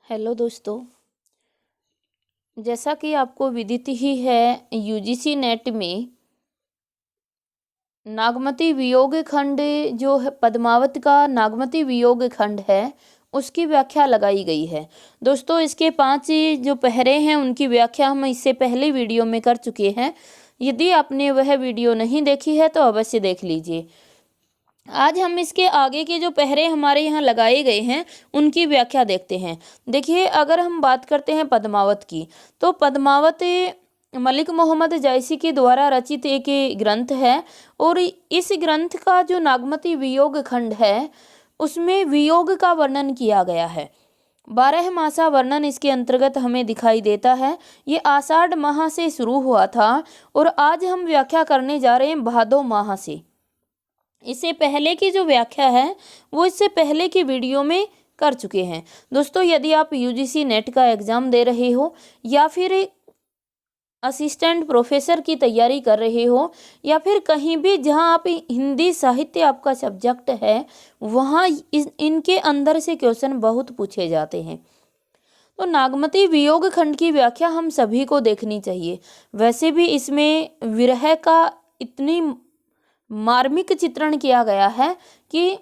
Hello दोस्तों। जैसा कि आपको विदित ही है, यूजीसी नेट में नागमती वियोग खंड जो है, पद्मावत का नागमती वियोग खंड है, उसकी व्याख्या लगाई गई है। दोस्तों, इसके 5 जो पहरे हैं उनकी व्याख्या हम इससे पहले वीडियो में कर चुके हैं। यदि आपने वह वीडियो नहीं देखी है तो अवश्य देख लीजिए। आज हम इसके आगे के जो पहरे हमारे यहाँ लगाए गए हैं उनकी व्याख्या देखते हैं। देखिए, अगर हम बात करते हैं पद्मावत की, तो पद्मावत मलिक मोहम्मद जायसी के द्वारा रचित एक ग्रंथ है। और इस ग्रंथ का जो नागमती वियोग खंड है उसमें वियोग का वर्णन किया गया है। 12 मासा वर्णन इसके अंतर्गत हमें दिखाई देता है। ये आषाढ़ माह से शुरू हुआ था और आज हम व्याख्या करने जा रहे हैं भादो माह से। इससे पहले की जो व्याख्या है वो इससे पहले की वीडियो में कर चुके हैं। दोस्तों, यदि आप यूजीसी नेट का एग्ज़ाम दे रहे हो या फिर असिस्टेंट प्रोफेसर की तैयारी कर रहे हो या फिर कहीं भी जहां आप हिंदी साहित्य आपका सब्जेक्ट है, वहां इनके अंदर से क्वेश्चन बहुत पूछे जाते हैं। तो नागमती वियोग खंड की व्याख्या हम सभी को देखनी चाहिए। वैसे भी इसमें विरह का इतनी मार्मिक चित्रण किया गया है कि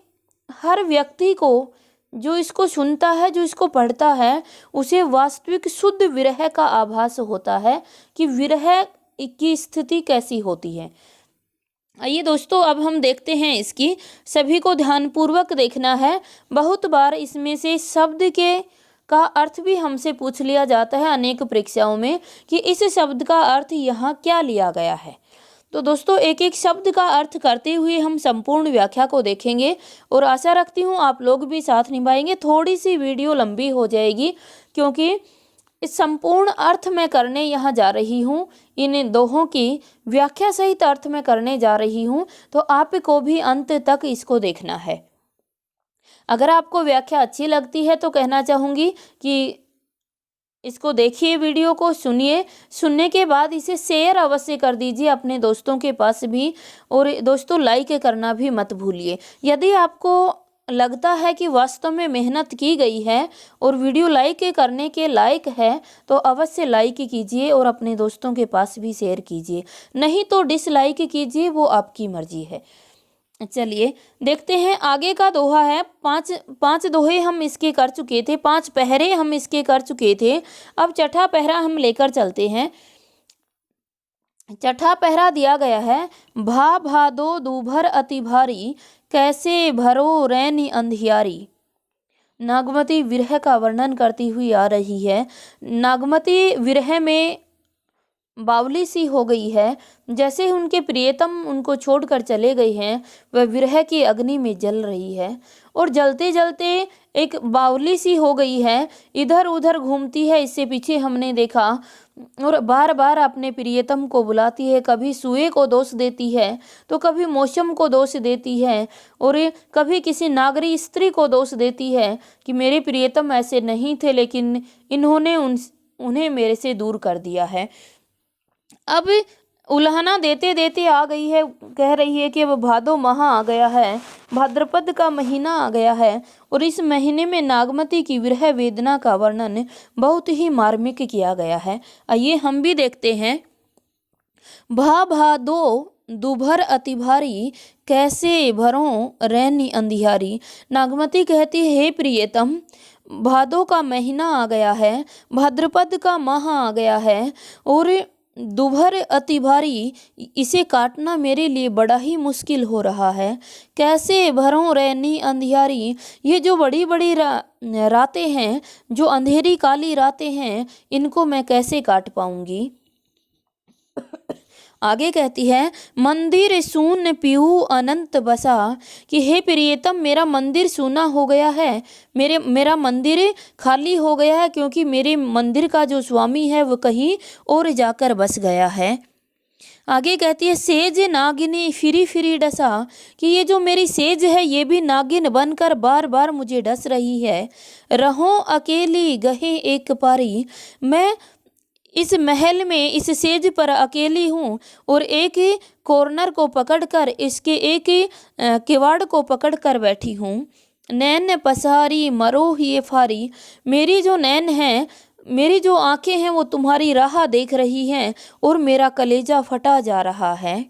हर व्यक्ति को, जो इसको सुनता है, जो इसको पढ़ता है, उसे वास्तविक शुद्ध विरह का आभास होता है कि विरह की स्थिति कैसी होती है। आइए दोस्तों, अब हम देखते हैं इसकी। सभी को ध्यानपूर्वक देखना है। बहुत बार इसमें से शब्द के का अर्थ भी हमसे पूछ लिया जाता है अनेक परीक्षाओं में कि इस शब्द का अर्थ यहाँ क्या लिया गया है। तो दोस्तों, एक एक शब्द का अर्थ करते हुए हम संपूर्ण व्याख्या को देखेंगे और आशा रखती हूँ आप लोग भी साथ निभाएंगे। थोड़ी सी वीडियो लंबी हो जाएगी क्योंकि इस संपूर्ण अर्थ में करने यहाँ जा रही हूँ, इन दोहों की व्याख्या सहित अर्थ में करने जा रही हूँ, तो आपको भी अंत तक इसको देखना है। अगर आपको व्याख्या अच्छी लगती है तो कहना चाहूँगी कि इसको देखिए, वीडियो को सुनिए। सुनने के बाद इसे शेयर अवश्य कर दीजिए अपने दोस्तों के पास भी। और दोस्तों, लाइक करना भी मत भूलिए। यदि आपको लगता है कि वास्तव में मेहनत की गई है और वीडियो लाइक करने के लायक है तो अवश्य लाइक कीजिए और अपने दोस्तों के पास भी शेयर कीजिए। नहीं तो डिसलाइक कीजिए, वो आपकी मर्जी है। चलिए देखते हैं। आगे का दोहा है। पांच दोहे हम इसके कर चुके थे, 5 पहरे हम इसके कर चुके थे। अब छठा पहरा हम लेकर चलते हैं। छठा पहरा दिया गया है, भा भादो दूभर अति भारी, कैसे भरो रैनी अंधियारी। नागमती विरह का वर्णन करती हुई आ रही है। नागमती विरह में बावली सी हो गई है। जैसे उनके प्रियतम उनको छोड़कर चले गए हैं, वह विरह की अग्नि में जल रही है और जलते जलते एक बावली सी हो गई है, इधर उधर घूमती है। इससे पीछे हमने देखा और बार बार अपने प्रियतम को बुलाती है। कभी सुए को दोष देती है तो कभी मौसम को दोष देती है और कभी किसी नागरी स्त्री को दोष देती है कि मेरे प्रियतम ऐसे नहीं थे, लेकिन इन्होंने उन्हें मेरे से दूर कर दिया है। अब उल्हाना देते देते आ गई है, कह रही है कि अब भादो माह आ गया है, भाद्रपद का महीना आ गया है और इस महीने में नागमती की विरह वेदना का वर्णन बहुत ही मार्मिक किया गया है। आइए हम भी देखते हैं। भा भादो दुभर अति भारी, कैसे भरों रैनी अंधियारी। नागमती कहती है, हे प्रियतम, भादो का महीना आ गया है, भाद्रपद का माह आ गया है और दुभर अति भारी, इसे काटना मेरे लिए बड़ा ही मुश्किल हो रहा है। कैसे भरों रैनी अंधियारी, ये जो बड़ी बड़ी रातें हैं, जो अंधेरी काली रातें हैं, इनको मैं कैसे काट पाऊंगी। आगे कहती है, मंदिर सून पीहू अनंत बसा, कि हे प्रियतम, मेरा मंदिर सूना हो गया है, मेरा मंदिर खाली हो गया है, क्योंकि मेरे मंदिर का जो स्वामी है वो कहीं और जाकर बस गया है। आगे कहती है, सेज नागिनी फिरी फिरी डसा, कि ये जो मेरी सेज है ये भी नागिन बनकर बार बार मुझे डस रही है। रहो अकेली गहे एक पारी, मैं इस महल में इस सेज पर अकेली हूँ और एक कॉर्नर को पकड़कर, इसके एक किवाड़ को पकड़कर बैठी हूँ। नैन पसारी मरो ही फारी, मेरी जो नैन है, मेरी जो आंखें हैं वो तुम्हारी राह देख रही हैं और मेरा कलेजा फटा जा रहा है।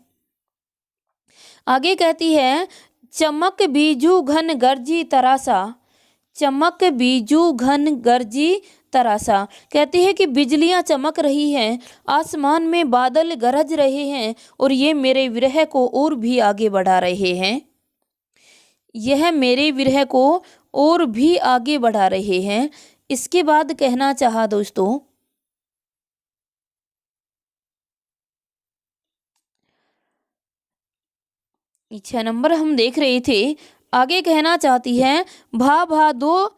आगे कहती है, चमक बीजू घन गर्जी तरासा, चमक बीजू घन गर्जी तरासा, कहती है कि बिजलियां चमक रही हैं, आसमान में बादल गरज रहे हैं और ये मेरे विरह को और भी आगे बढ़ा रहे हैं। यह मेरे विरह को और भी आगे बढ़ा रहे हैं। इसके बाद कहना चाहा दोस्तों, 6 नंबर हम देख रहे थे। आगे कहना चाहती है, भा भादो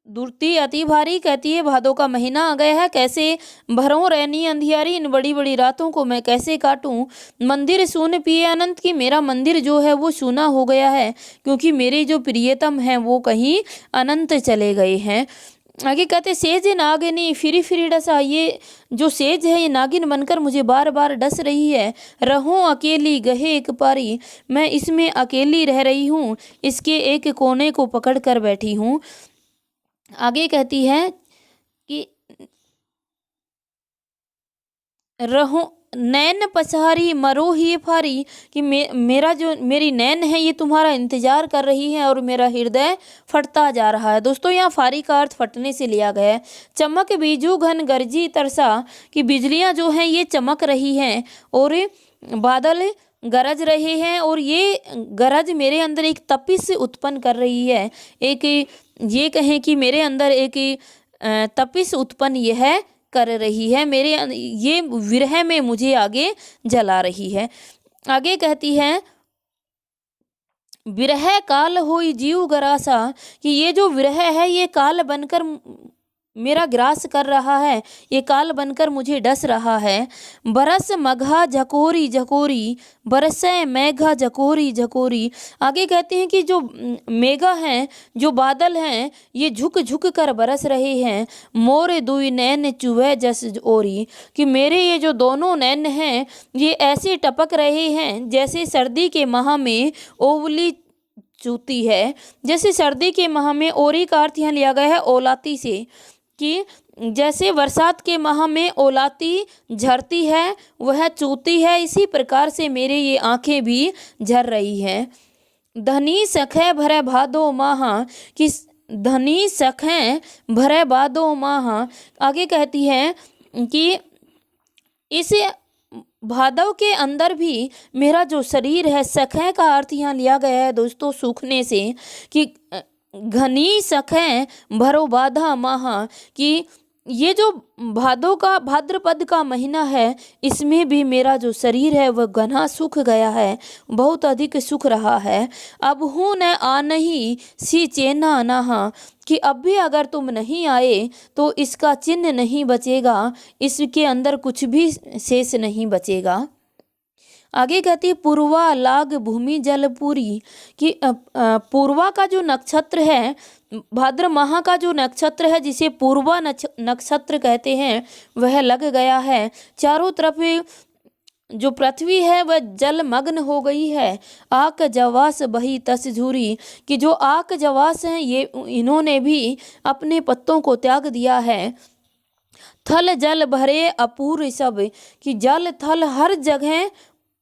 दुर्ती अति भारी, कहती है भादो का महीना आ गया है, कैसे भरों रैनी अंधियारी, इन बड़ी बड़ी रातों को मैं कैसे काटूं। मंदिर सून पिए अनंत, की मेरा मंदिर जो है वो सूना हो गया है, क्योंकि मेरे जो प्रियतम हैं वो कहीं अनंत चले गए हैं। आगे कहते, सेज नागिनी फिरी फिरी डसा, ये जो सेज है ये नागिन बनकर मुझे बार बार डस रही है। रहूं अकेली गहे एक पारी, मैं इसमें अकेली रह रही हूँ, इसके एक कोने को पकड़ कर बैठी हूँ। आगे कहती है कि रहो नैन पसारी मरो ही फारी, कि मेरा जो मेरी नैन है ये तुम्हारा इंतजार कर रही है और मेरा हृदय फटता जा रहा है। दोस्तों यहाँ फारी का अर्थ फटने से लिया गया है। चमक बीजू घन गरजी तरसा, कि बिजलियां जो हैं ये चमक रही हैं और बादल गरज रहे हैं और ये गरज मेरे अंदर एक तपिश उत्पन्न कर रही है। एक ये कहें कि मेरे अंदर एक तपिश उत्पन्न यह कर रही है, मेरे ये विरह में मुझे आगे जला रही है। आगे कहती है, विरह काल होई जीव गरासा, कि ये जो विरह है ये काल बनकर मेरा ग्रास कर रहा है, ये काल बनकर मुझे डस रहा है। बरस मघा झकोरी झकोरी, बरसे मेघा झकोरी झकोरी। आगे कहते हैं कि जो मेघा हैं, जो बादल हैं, ये झुक झुक कर बरस रहे हैं। मोर दुई नैन चुवे जस ओरी, कि मेरे ये जो दोनों नैन हैं ये ऐसे टपक रहे हैं जैसे सर्दी के माह में ओवली चूती है। जैसे सर्दी के माह में, ओरी का अर्थ यहाँ लिया गया है ओलाती से, कि जैसे बरसात के माह में ओलाती झरती है वह चूती है, इसी प्रकार से मेरे ये आंखें भी झर रही हैं। धनी सखे भरे भादो माह, कि धनी सखे भरे भादो माह। आगे कहती है कि इस भादव के अंदर भी मेरा जो शरीर है, सखे का अर्थ यहाँ लिया गया है दोस्तों सूखने से, कि घनी सखें भरो बाधा माह, कि ये जो भाद्रपद का महीना है इसमें भी मेरा जो शरीर है वह घना सूख गया है, बहुत अधिक सूख रहा है। अब हूँ न आ नहीं सी चेना नहा, कि अब भी अगर तुम नहीं आए तो इसका चिन्ह नहीं बचेगा, इसके अंदर कुछ भी शेष नहीं बचेगा। आगे कहती है, पूर्वा लाग भूमि जलपुरी, कि पूर्वा का जो नक्षत्र है, भाद्र माह का जो नक्षत्र है जिसे पूर्वा नक्षत्र कहते हैं वह लग गया है। चारों तरफ जो पृथ्वी है वह जलमग्न हो गई है। आक जवास बही तस झूरी, कि जो आक जवास हैं ये इन्होंने भी अपने पत्तों को त्याग दिया है। थल जल भरे अपूर सब, कि जल थल हर जगह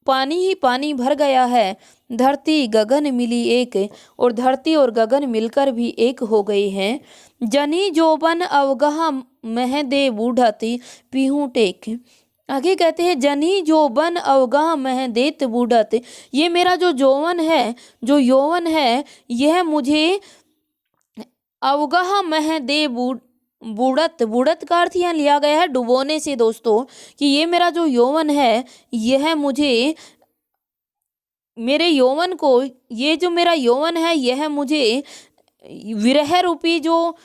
पानी ही पानी भर गया है। धरती गगन मिली एक, और धरती और गगन मिलकर भी एक हो गए हैं। जनी जोबन अवगाह मह दे बूढ़ती पीहू टेक। आगे कहते हैं, जनी जोबन अवगाह मह देत बूढ़त, ये मेरा जो जौवन है, जो यौवन है, यह मुझे अवगाह मह दे बूढ़त, बूढ़त का अर्थ यहाँ लिया गया है डुबोने से दोस्तों, कि ये मेरा जो यौवन है यह मुझे, मेरे यौवन को, ये जो मेरा यौवन है यह मुझे विरह रूपी जो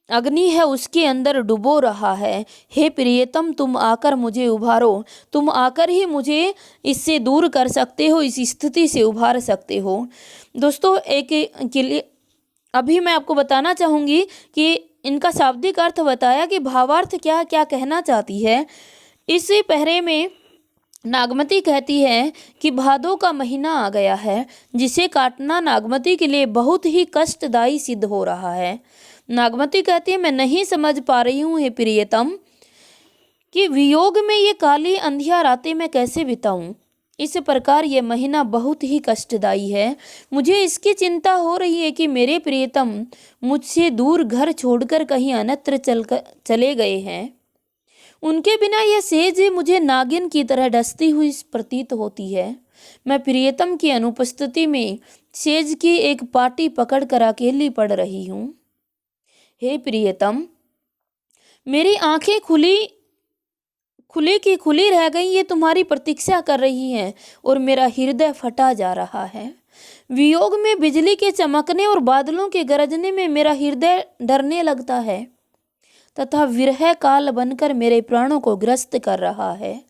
अग्नि है उसके अंदर डुबो रहा है। हे प्रियतम, तुम आकर मुझे उभारो, तुम आकर ही मुझे इससे दूर कर सकते हो, इस स्थिति से उभार सकते हो। दोस्तों एक के लिए अभी मैं आपको बताना चाहूँगी कि इनका शाब्दिक अर्थ बताया कि भावार्थ क्या क्या कहना चाहती है। इस पहरे में नागमती कहती है कि भादों का महीना आ गया है, जिसे काटना नागमती के लिए बहुत ही कष्टदायी सिद्ध हो रहा है। नागमती कहती है, मैं नहीं समझ पा रही हूँ हे प्रियतम कि वियोग में ये काली अंधिया रातें मैं कैसे बिताऊं। इस प्रकार ये महीना बहुत ही कष्टदायी है। मुझे इसकी चिंता हो रही है कि मेरे प्रियतम मुझसे दूर घर छोड़कर कहीं अन्यत्र चले गए हैं। उनके बिना यह सेज मुझे नागिन की तरह डसती हुई प्रतीत होती है। मैं प्रियतम की अनुपस्थिति में सेज की एक पाटी पकड़कर अकेली पड़ रही हूँ। हे प्रियतम, मेरी आंखें खुली की खुली रह गई, ये तुम्हारी प्रतीक्षा कर रही हैं और मेरा हृदय फटा जा रहा है। वियोग में बिजली के चमकने और बादलों के गरजने में मेरा हृदय डरने लगता है तथा विरह काल बनकर मेरे प्राणों को ग्रस्त कर रहा है।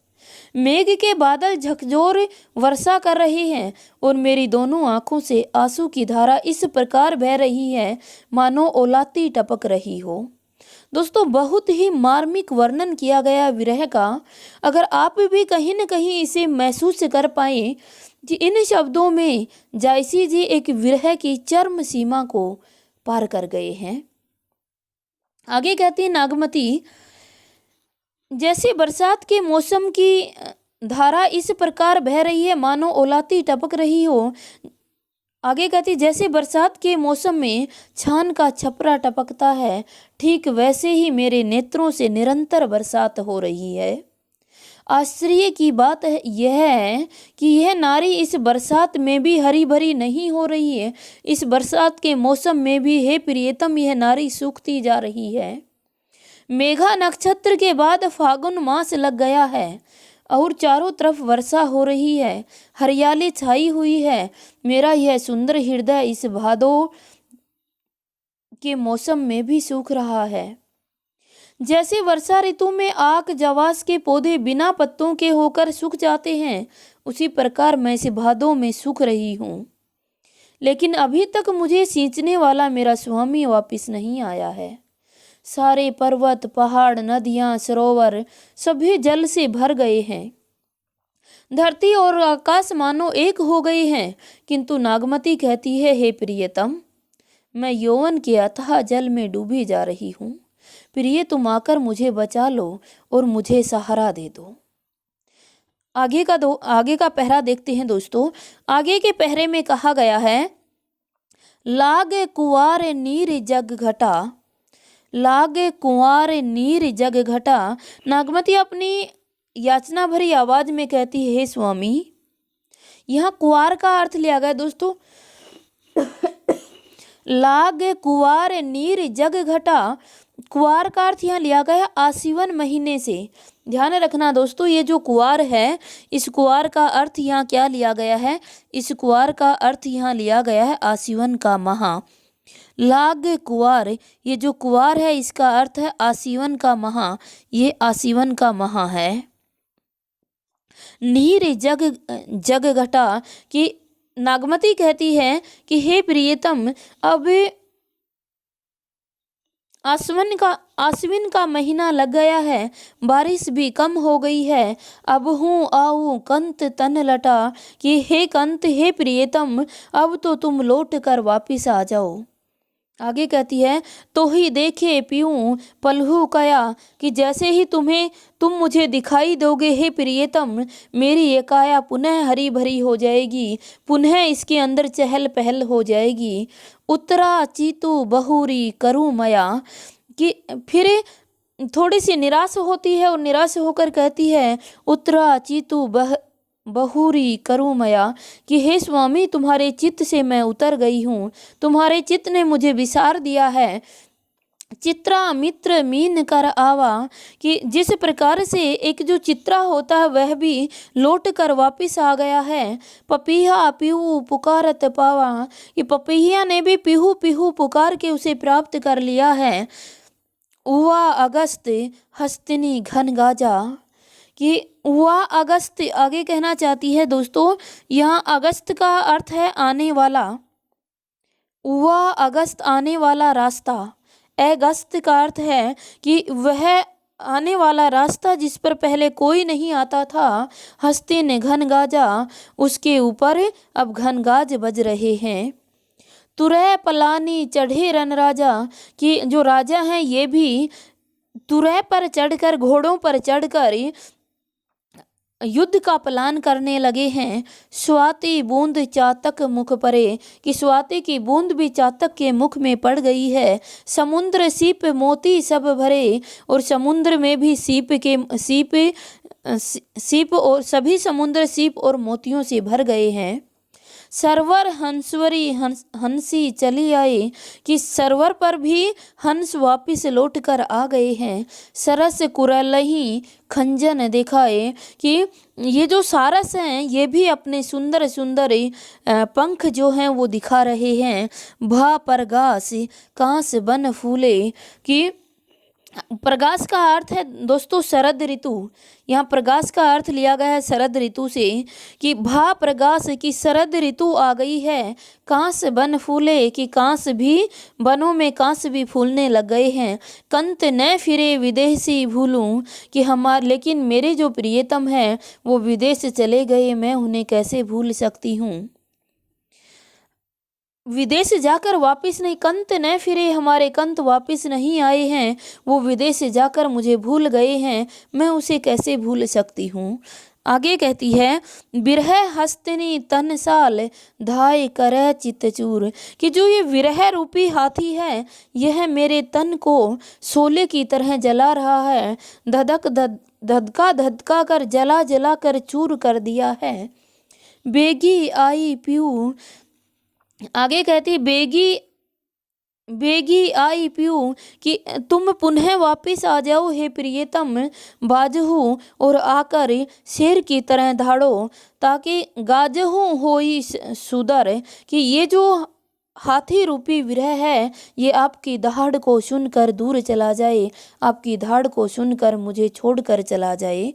मेघ के बादल झकझोर वर्षा कर रहे हैं और मेरी दोनों आंखों से आंसू की धारा इस प्रकार बह रही है मानो ओलाती टपक रही हो। दोस्तों, बहुत ही मार्मिक वर्णन किया गया विरह का। अगर आप भी कहीं न कहीं इसे महसूस कर पाए कि इन शब्दों में जायसी जी एक विरह की चरम सीमा को पार कर गए हैं। आगे कहती है नागमती, जैसे बरसात के मौसम की धारा इस प्रकार बह रही है मानो ओलाती टपक रही हो। आगे कहती, जैसे बरसात के मौसम में छान का छपरा टपकता है, ठीक वैसे ही मेरे नेत्रों से निरंतर बरसात हो रही है। आश्चर्य की बात यह है कि यह नारी इस बरसात में भी हरी भरी नहीं हो रही है। इस बरसात के मौसम में भी हे प्रियतम यह नारी सूखती जा रही है। मेघा नक्षत्र के बाद फागुन मास लग गया है और चारों तरफ वर्षा हो रही है, हरियाली छाई हुई है। मेरा यह सुंदर हृदय इस भादों के मौसम में भी सूख रहा है। जैसे वर्षा ऋतु में आक जवास के पौधे बिना पत्तों के होकर सूख जाते हैं, उसी प्रकार मैं इस भादों में सूख रही हूँ। लेकिन अभी तक मुझे सींचने वाला मेरा स्वामी वापस नहीं आया है। सारे पर्वत, पहाड़, नदियाँ, सरोवर सभी जल से भर गए हैं। धरती और आकाश मानो एक हो गए हैं। किंतु नागमती कहती है, हे प्रियतम, मैं यौवन के अथाह जल में डूबी जा रही हूँ। प्रिय, तुम आकर मुझे बचा लो और मुझे सहारा दे दो। आगे का पहरा देखते हैं दोस्तों। आगे के पहरे में कहा गया है, लागे कुंवार नीर जग घटा, लागे कुंवार नीर जग घटा। नागमती अपनी याचना भरी आवाज में कहती है, हे स्वामी। यहाँ कुंवार का अर्थ लिया गया दोस्तों, लागे कुंवार नीर जग घटा। कुंवार का अर्थ यहाँ लिया गया आसीवन महीने से। ध्यान रखना दोस्तों, ये जो कुंवार है, इस कुंवार का अर्थ यहाँ क्या लिया गया है? इस कुंवार का अर्थ यहाँ लिया गया है आसीवन का महा। लाग कुंवार, ये जो कुंवार है इसका अर्थ है आसीवन का महा। ये आसीवन का महा है। नीर जग घटा कि नागमती कहती है कि हे प्रियतम, अब आश्विन का महीना लग गया है, बारिश भी कम हो गई है। अब हूँ आऊँ कंत तन लटा कि हे कंत, हे प्रियतम, अब तो तुम लौट कर वापिस आ जाओ। आगे कहती है, तो ही देखे पीऊँ पलहू कया कि जैसे ही तुम मुझे दिखाई दोगे हे प्रियतम, मेरी ये काया पुनः हरी भरी हो जाएगी, पुनः इसके अंदर चहल पहल हो जाएगी। उत्तरा चीतु बहुरी करूँ मया कि फिर थोड़ी सी निराश होती है और निराश होकर कहती है, उत्तरा चीतु बहुरी करूँ मया कि हे स्वामी, तुम्हारे चित्त से मैं उतर गई हूँ, तुम्हारे चित्त ने मुझे विसार दिया है। चित्रा मित्र मीन कर आवा कि जिस प्रकार से एक जो चित्रा होता है वह भी लौट कर वापिस आ गया है। पपीहा पीहू पुकारत पावा कि पपीहा ने भी पीहू पीहू पुकार के उसे प्राप्त कर लिया है। उवा अगस्त हस्तिनी घन गाजा कि हुआ अगस्त आगे कहना चाहती है दोस्तों, यहाँ अगस्त का अर्थ है आने वाला। हुआ अगस्त आने वाला रास्ता। अगस्त का अर्थ है कि वह आने वाला रास्ता जिस पर पहले कोई नहीं आता था, हस्ती ने घन गाजा, उसके ऊपर अब घन गाज बज रहे हैं। तुरह पलानी चढ़े रन राजा, कि जो राजा हैं ये भी तुरह पर चढ़कर, घोड़ों पर चढ़कर युद्ध का प्लान करने लगे हैं। स्वाति बूंद चातक मुख परे, कि स्वाति की बूंद भी चातक के मुख में पड़ गई है। समुद्र सीप मोती सब भरे, और समुद्र में भी सीप और सभी समुद्र सीप और मोतियों से भर गए हैं। सरवर हंसवरी हंसी चली आई, कि सरवर पर भी हंस वापिस लौट कर आ गए हैं। सरस कुरलही खंजन दिखाए, कि ये जो सारस हैं ये भी अपने सुंदर सुंदर पंख जो हैं वो दिखा रहे हैं। भा परगास कांस बन फूले, कि प्रगास का अर्थ है दोस्तों शरद ऋतु। यहाँ प्रगास का अर्थ लिया गया है शरद ऋतु से, कि भा प्रगास की शरद ऋतु आ गई है। कांस बन फूले, कि कांस भी बनों में कांस भी फूलने लग गए हैं। कंत न फिरे विदेशी भूलूं, कि लेकिन मेरे जो प्रियतम हैं वो विदेश चले गए, मैं उन्हें कैसे भूल सकती हूँ। विदेश जाकर वापस नहीं, कंत न फिरे, हमारे कंत वापस नहीं आए हैं, वो विदेश जाकर मुझे भूल गए हैं, मैं उसे कैसे भूल सकती हूँ। आगे कहती है, बिरह हस्तनी तन साल धाय करह चित्तचूर, कि जो ये विरह रूपी हाथी है यह मेरे तन को शोले की तरह जला रहा है। धधका धधका कर जला जला कर चूर कर दिया है। बेगी आई पीऊ, आगे कहती बेगी आई पीऊ, कि तुम पुनः वापस आ जाओ हे प्रियतम बाजहू, और आकर शेर की तरह धाड़ो, ताकि गाजहू होई सुदर, कि ये जो हाथी रूपी विरह है ये आपकी दहाड़ को सुनकर दूर चला जाए, आपकी दहाड़ को सुनकर मुझे छोड़कर चला जाए।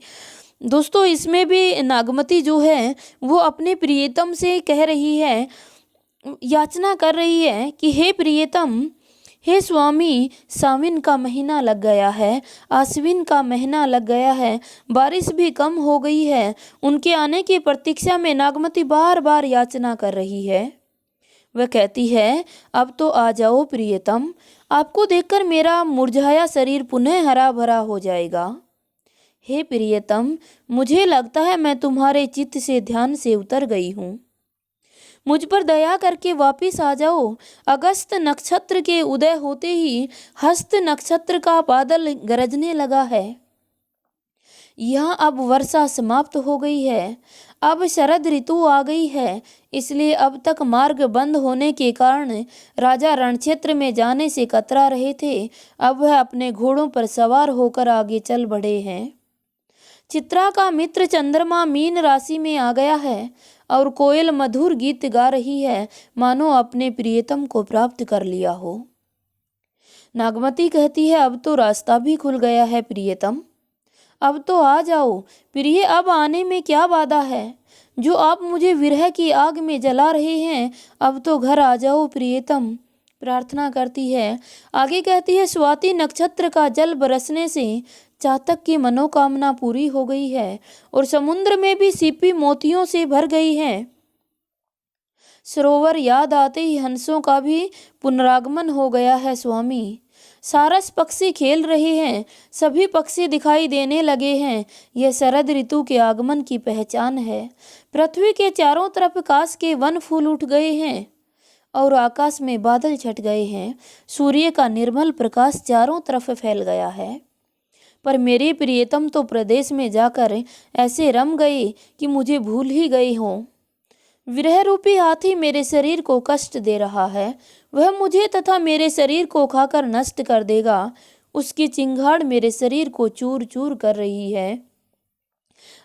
दोस्तों इसमें भी नागमती जो है वो अपने प्रियतम से कह रही है, याचना कर रही है कि हे प्रियतम, हे स्वामी, सावन का महीना लग गया है, आश्विन का महीना लग गया है, बारिश भी कम हो गई है। उनके आने की प्रतीक्षा में नागमती बार बार याचना कर रही है। वह कहती है, अब तो आ जाओ प्रियतम, आपको देखकर मेरा मुरझाया शरीर पुनः हरा भरा हो जाएगा। हे प्रियतम, मुझे लगता है मैं तुम्हारे चित्त से ध्यान से उतर गई हूँ, मुझ पर दया करके वापिस आ जाओ। अगस्त नक्षत्र के उदय होते ही हस्त नक्षत्र का बादल गरजने लगा है। यहाँ अब वर्षा समाप्त हो गई है, अब शरद ऋतु आ गई है, इसलिए अब तक मार्ग बंद होने के कारण राजा रणक्षेत्र में जाने से कतरा रहे थे। अब वह अपने घोड़ों पर सवार होकर आगे चल बढ़े हैं। चित्रा का मित्र चंद्रमा मीन राशि में आ गया है और कोयल मधुर गीत गा रही है, मानो अपने प्रियतम को प्राप्त कर लिया हो। नागमती कहती है, अब तो रास्ता भी खुल गया है प्रियतम, अब तो आ जाओ प्रिय, अब आने में क्या बाधा है। जो आप मुझे विरह की आग में जला रहे हैं, अब तो घर आ जाओ प्रियतम, प्रार्थना करती है। आगे कहती है, स्वाति नक्षत्र का जल बरसने से चातक की मनोकामना पूरी हो गई है और समुद्र में भी सीपी मोतियों से भर गई है। सरोवर याद आते ही हंसों का भी पुनरागमन हो गया है स्वामी। सारस पक्षी खेल रहे हैं, सभी पक्षी दिखाई देने लगे हैं। यह शरद ऋतु के आगमन की पहचान है। पृथ्वी के चारों तरफ काश के वन फूल उठ गए हैं और आकाश में बादल छट गए हैं। सूर्य का निर्मल प्रकाश चारों तरफ फैल गया है। पर मेरे प्रियतम तो प्रदेश में जाकर ऐसे रम गए कि मुझे भूल ही गए हों। विरह रूपी हाथी मेरे शरीर को कष्ट दे रहा है, वह मुझे तथा मेरे शरीर को खाकर नष्ट कर देगा। उसकी चिंगाड़ मेरे शरीर को चूर चूर कर रही है।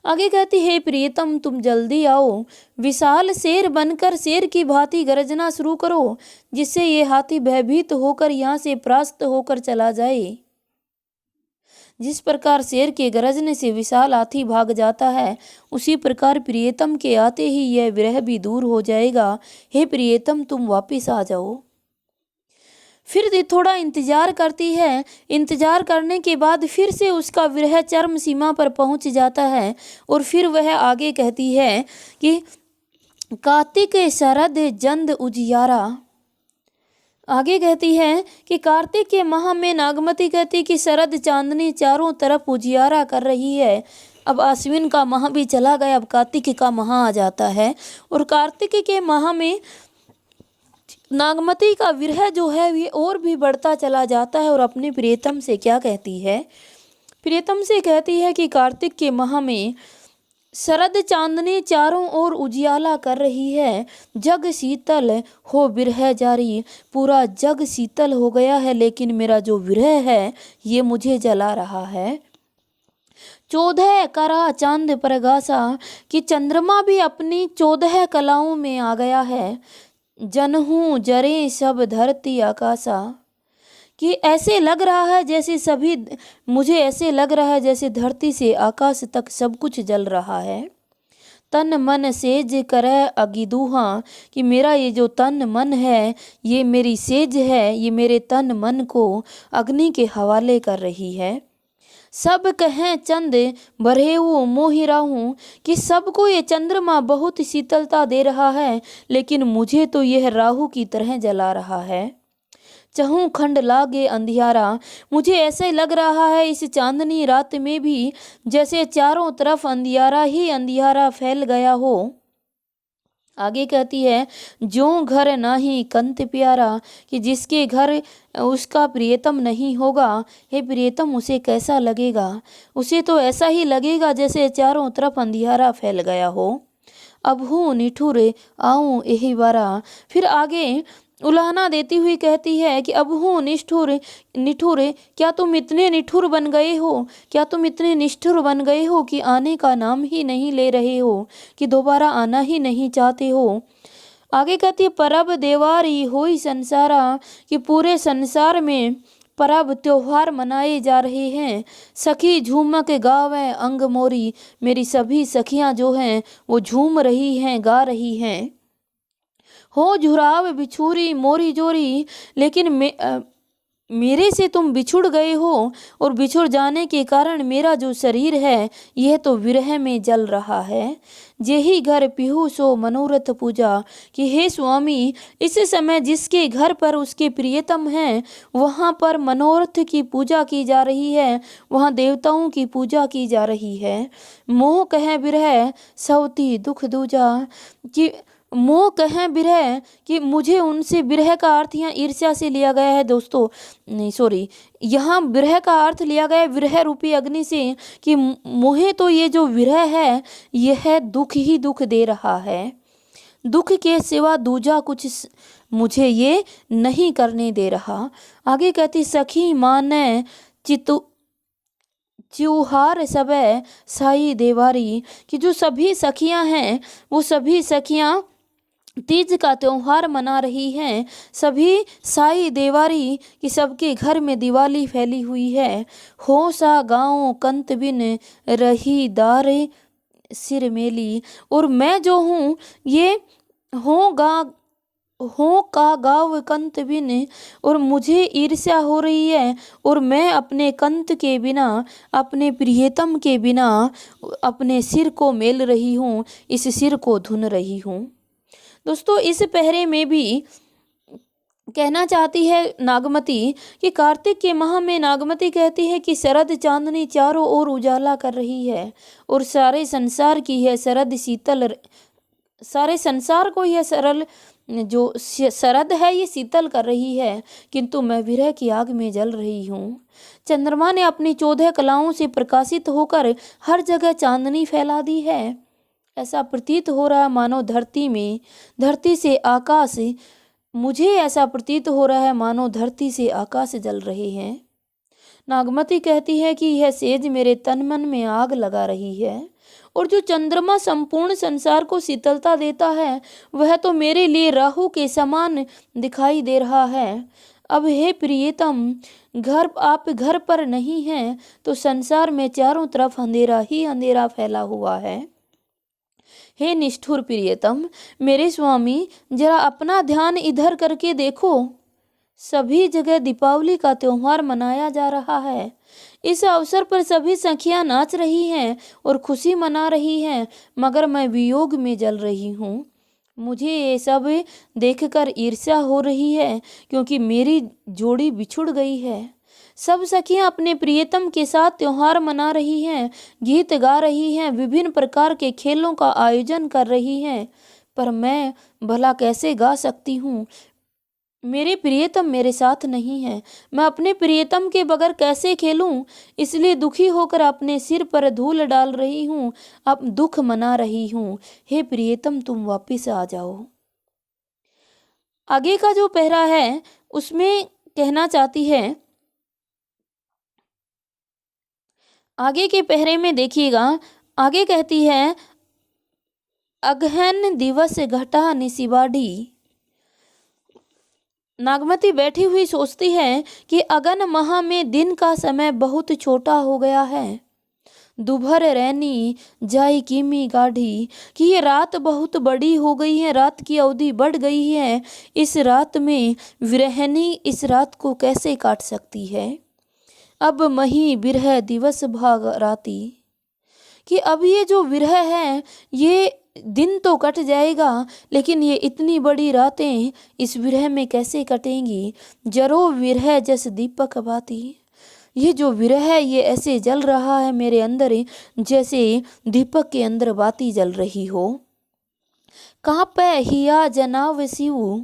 आगे कहती है, प्रियतम तुम जल्दी आओ, विशाल शेर बनकर शेर की भांति गरजना शुरू करो, जिससे ये हाथी भयभीत होकर यहाँ से परास्त होकर चला जाए। जिस प्रकार शेर के गरजने से विशाल हाथी भाग जाता है, उसी प्रकार प्रियतम के आते ही यह विरह भी दूर हो जाएगा। हे प्रियतम तुम वापिस आ जाओ। फिर थोड़ा इंतज़ार करती है। इंतज़ार करने के बाद फिर से उसका विरह चरम सीमा पर पहुंच जाता है और फिर वह आगे कहती है कि कार्तिक शरद जंद उजियारा। आगे कहती है कि कार्तिक के माह में नागमती कहती कि शरद चांदनी चारों तरफ उजियारा कर रही है। अब आश्विन का माह भी चला गया, अब कार्तिक का माह आ जाता है और कार्तिक के माह में नागमती का विरह जो है ये और भी बढ़ता चला जाता है और अपने प्रियतम से क्या कहती है, प्रियतम से कहती है कि कार्तिक के माह में शरद चांदनी चारों ओर उजियाला कर रही है, जग शीतल हो विरह जारी। पूरा जग शीतल हो गया है लेकिन मेरा जो विरह है ये मुझे जला रहा है। 14 करा चांद प्रगासा कि चंद्रमा भी अपनी 14 कलाओं में आ गया है। जनहूँ जरे सब धरती आकाशा कि ऐसे लग रहा है जैसे सभी, मुझे ऐसे लग रहा है जैसे धरती से आकाश तक सब कुछ जल रहा है। तन मन सेज करह अगिदूहा कि मेरा ये जो तन मन है ये मेरी सेज है, ये मेरे तन मन को अग्नि के हवाले कर रही है। सब कहें चंद बरहेऊ मोहि राहूं कि सबको ये चंद्रमा बहुत शीतलता दे रहा है लेकिन मुझे तो यह राहु की तरह जला रहा है। चहूँ खंड लागे अंधियारा, मुझे ऐसे लग रहा है इस चांदनी रात में भी जैसे चारों तरफ अंधियारा ही अंधियारा फैल गया हो। आगे कहती है ज्यों घर नाही कंत प्यारा कि जिसके घर उसका प्रियतम नहीं होगा, हे प्रियतम उसे कैसा लगेगा, उसे तो ऐसा ही लगेगा जैसे चारों तरफ अंधियारा फैल गया हो। अब हूँ निठुर आऊँ यही बारा, फिर आगे उलाहना देती हुई कहती है कि अब हूँ निष्ठुर निठुर, क्या तुम इतने निठुर बन गए हो, क्या तुम इतने निष्ठुर बन गए हो कि आने का नाम ही नहीं ले रहे हो, कि दोबारा आना ही नहीं चाहते हो। आगे कहती है परब देवारी होई संसारा कि पूरे संसार में परब त्योहार मनाए जा रहे हैं। सखी झूमक गावे अंग मोरी, मेरी सभी सखियां जो हैं वो झूम रही हैं, गा रही हैं। हो झुराव बिछुरी मोरी जोरी, लेकिन मेरे से तुम बिछुड़ गए हो और बिछुड़ जाने के कारण मेरा जो शरीर है यह तो विरह में जल रहा है। जेहि घर पिहु सो मनोरथ पूजा कि हे स्वामी इस समय जिसके घर पर उसके प्रियतम हैं वहाँ पर मनोरथ की पूजा की जा रही है, वहाँ देवताओं की पूजा की जा रही है। मोह कहे विरह सौती दुख दूजा कि मोह कहें विरह कि मुझे उनसे, विरह का अर्थ यहाँ ईर्ष्या से लिया गया है दोस्तों, नहीं सॉरी, यहाँ विरह का अर्थ लिया गया है विरह रूपी अग्नि से कि मोहे तो ये जो विरह है यह दुख ही दुख दे रहा है। दुख के सिवा दूजा कुछ मुझे ये नहीं करने दे रहा। आगे कहती सखी माने त्योहार सबे साई देवारी कि जो सभी सखियां हैं वो सभी सखियां तीज का त्योहार मना रही हैं। सभी साई देवारी कि सबके घर में दिवाली फैली हुई है। हो सा गाँव कंत बिन रही दारे सिर मेली, और मैं जो हूँ ये हो का गाँव कंत बिन, और मुझे ईर्ष्या हो रही है और मैं अपने कंत के बिना, अपने प्रियतम के बिना अपने सिर को मेल रही हूँ, इस सिर को धुन रही हूँ। दोस्तों इस पहरे में भी कहना चाहती है नागमती कि कार्तिक के माह में नागमती कहती है कि शरद चांदनी चारों ओर उजाला कर रही है और सारे संसार की है शरद शीतल, सारे संसार को यह सरल जो शरद है ये शीतल कर रही है, किंतु मैं विरह की आग में जल रही हूँ। चंद्रमा ने अपनी 14 कलाओं से प्रकाशित होकर हर जगह चांदनी फैला दी है। ऐसा प्रतीत हो रहा है मानो धरती से आकाश, मुझे ऐसा प्रतीत हो रहा है मानो धरती से आकाश जल रहे हैं। नागमती कहती है कि यह सेज मेरे तन मन में आग लगा रही है और जो चंद्रमा संपूर्ण संसार को शीतलता देता है वह तो मेरे लिए राहु के समान दिखाई दे रहा है। अब हे प्रियतम आप घर पर नहीं हैं तो संसार में चारों तरफ अंधेरा ही अंधेरा फैला हुआ है। हे निष्ठुर प्रियतम, मेरे स्वामी जरा अपना ध्यान इधर करके देखो, सभी जगह दीपावली का त्योहार मनाया जा रहा है। इस अवसर पर सभी सखियां नाच रही हैं और खुशी मना रही हैं, मगर मैं वियोग में जल रही हूँ। मुझे ये सब देखकर ईर्ष्या हो रही है, क्योंकि मेरी जोड़ी बिछुड़ गई है। सब सखियां अपने प्रियतम के साथ त्योहार मना रही हैं, गीत गा रही हैं, विभिन्न प्रकार के खेलों का आयोजन कर रही हैं, पर मैं भला कैसे गा सकती हूँ? मेरे प्रियतम मेरे साथ नहीं है। मैं अपने प्रियतम के बगैर कैसे खेलूं? इसलिए दुखी होकर अपने सिर पर धूल डाल रही हूँ, अब दुख मना रही हूँ। हे प्रियतम, तुम वापिस आ जाओ। आगे का जो पहरा है उसमें कहना चाहती है, आगे के पहरे में देखिएगा, आगे कहती है, अगहन दिवस घटा निशिबाढ़ी। नागमती बैठी हुई सोचती है कि अगन माह में दिन का समय बहुत छोटा हो गया है। दोपहर रैनी जाई कीमी गाढ़ी, कि ये रात बहुत बड़ी हो गई है, रात की अवधि बढ़ गई है। इस रात में विरहनी इस रात को कैसे काट सकती है? अब मही बिरह दिवस भाग राती, कि अब ये जो विरह है ये दिन तो कट जाएगा, लेकिन ये इतनी बड़ी रातें इस विरह में कैसे कटेंगी? जरो विरह जस दीपक बाती, ये जो विरह है ये ऐसे जल रहा है मेरे अंदर जैसे दीपक के अंदर बाती जल रही हो। कहाँ पे हिया जनाव सिऊ।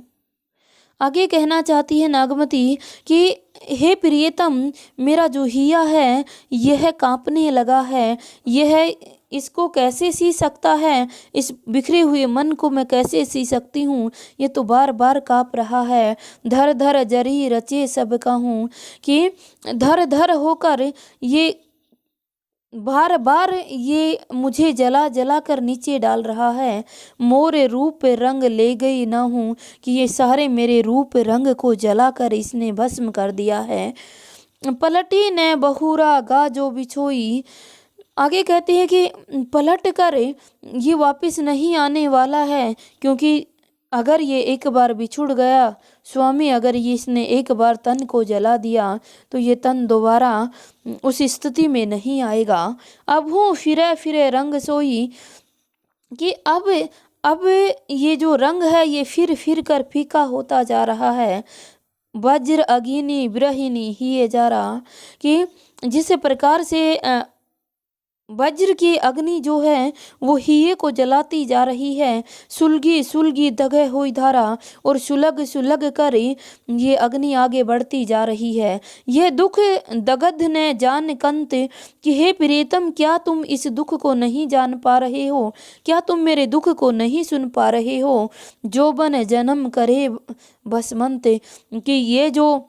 आगे कहना चाहती है नागमती कि हे प्रियतम, मेरा जो हिया है यह कांपने लगा है, यह इसको कैसे सी सकता है? इस बिखरे हुए मन को मैं कैसे सी सकती हूँ? ये तो बार बार काँप रहा है। धर धर जरी रचे सब कहूँ, कि धर धर होकर ये बार बार ये मुझे जला जला कर नीचे डाल रहा है। मोरे रूप रंग ले गई न हूँ, कि ये सारे मेरे रूप रंग को जलाकर इसने भस्म कर दिया है। पलटी ने बहुरा गा जो बिछोई। आगे कहती है कि पलट कर ये वापस नहीं आने वाला है, क्योंकि अगर ये एक बार बिछुड़ गया स्वामी, अगर ये इसने एक बार तन को जला दिया तो ये तन दोबारा उस स्थिति में नहीं आएगा। अब हूँ फिरे फिरे रंग सोई, कि अब ये जो रंग है ये फिर फिर कर फीका होता जा रहा है। वज्र अगिनी विरहिनी ही जा रहा, कि जिस प्रकार से वज्र की अग्नि जो है वो हिये को जलाती जा रही है। सुलगी सुलगी दगे हुई धारा, और सुलग सुलग कर ये अग्नि आगे बढ़ती जा रही है। यह दुख दगध ने जान कंत, कि हे प्रियतम, क्या तुम इस दुख को नहीं जान पा रहे हो? क्या तुम मेरे दुख को नहीं सुन पा रहे हो? जो बन जन्म करे बसमंत, कि ये जो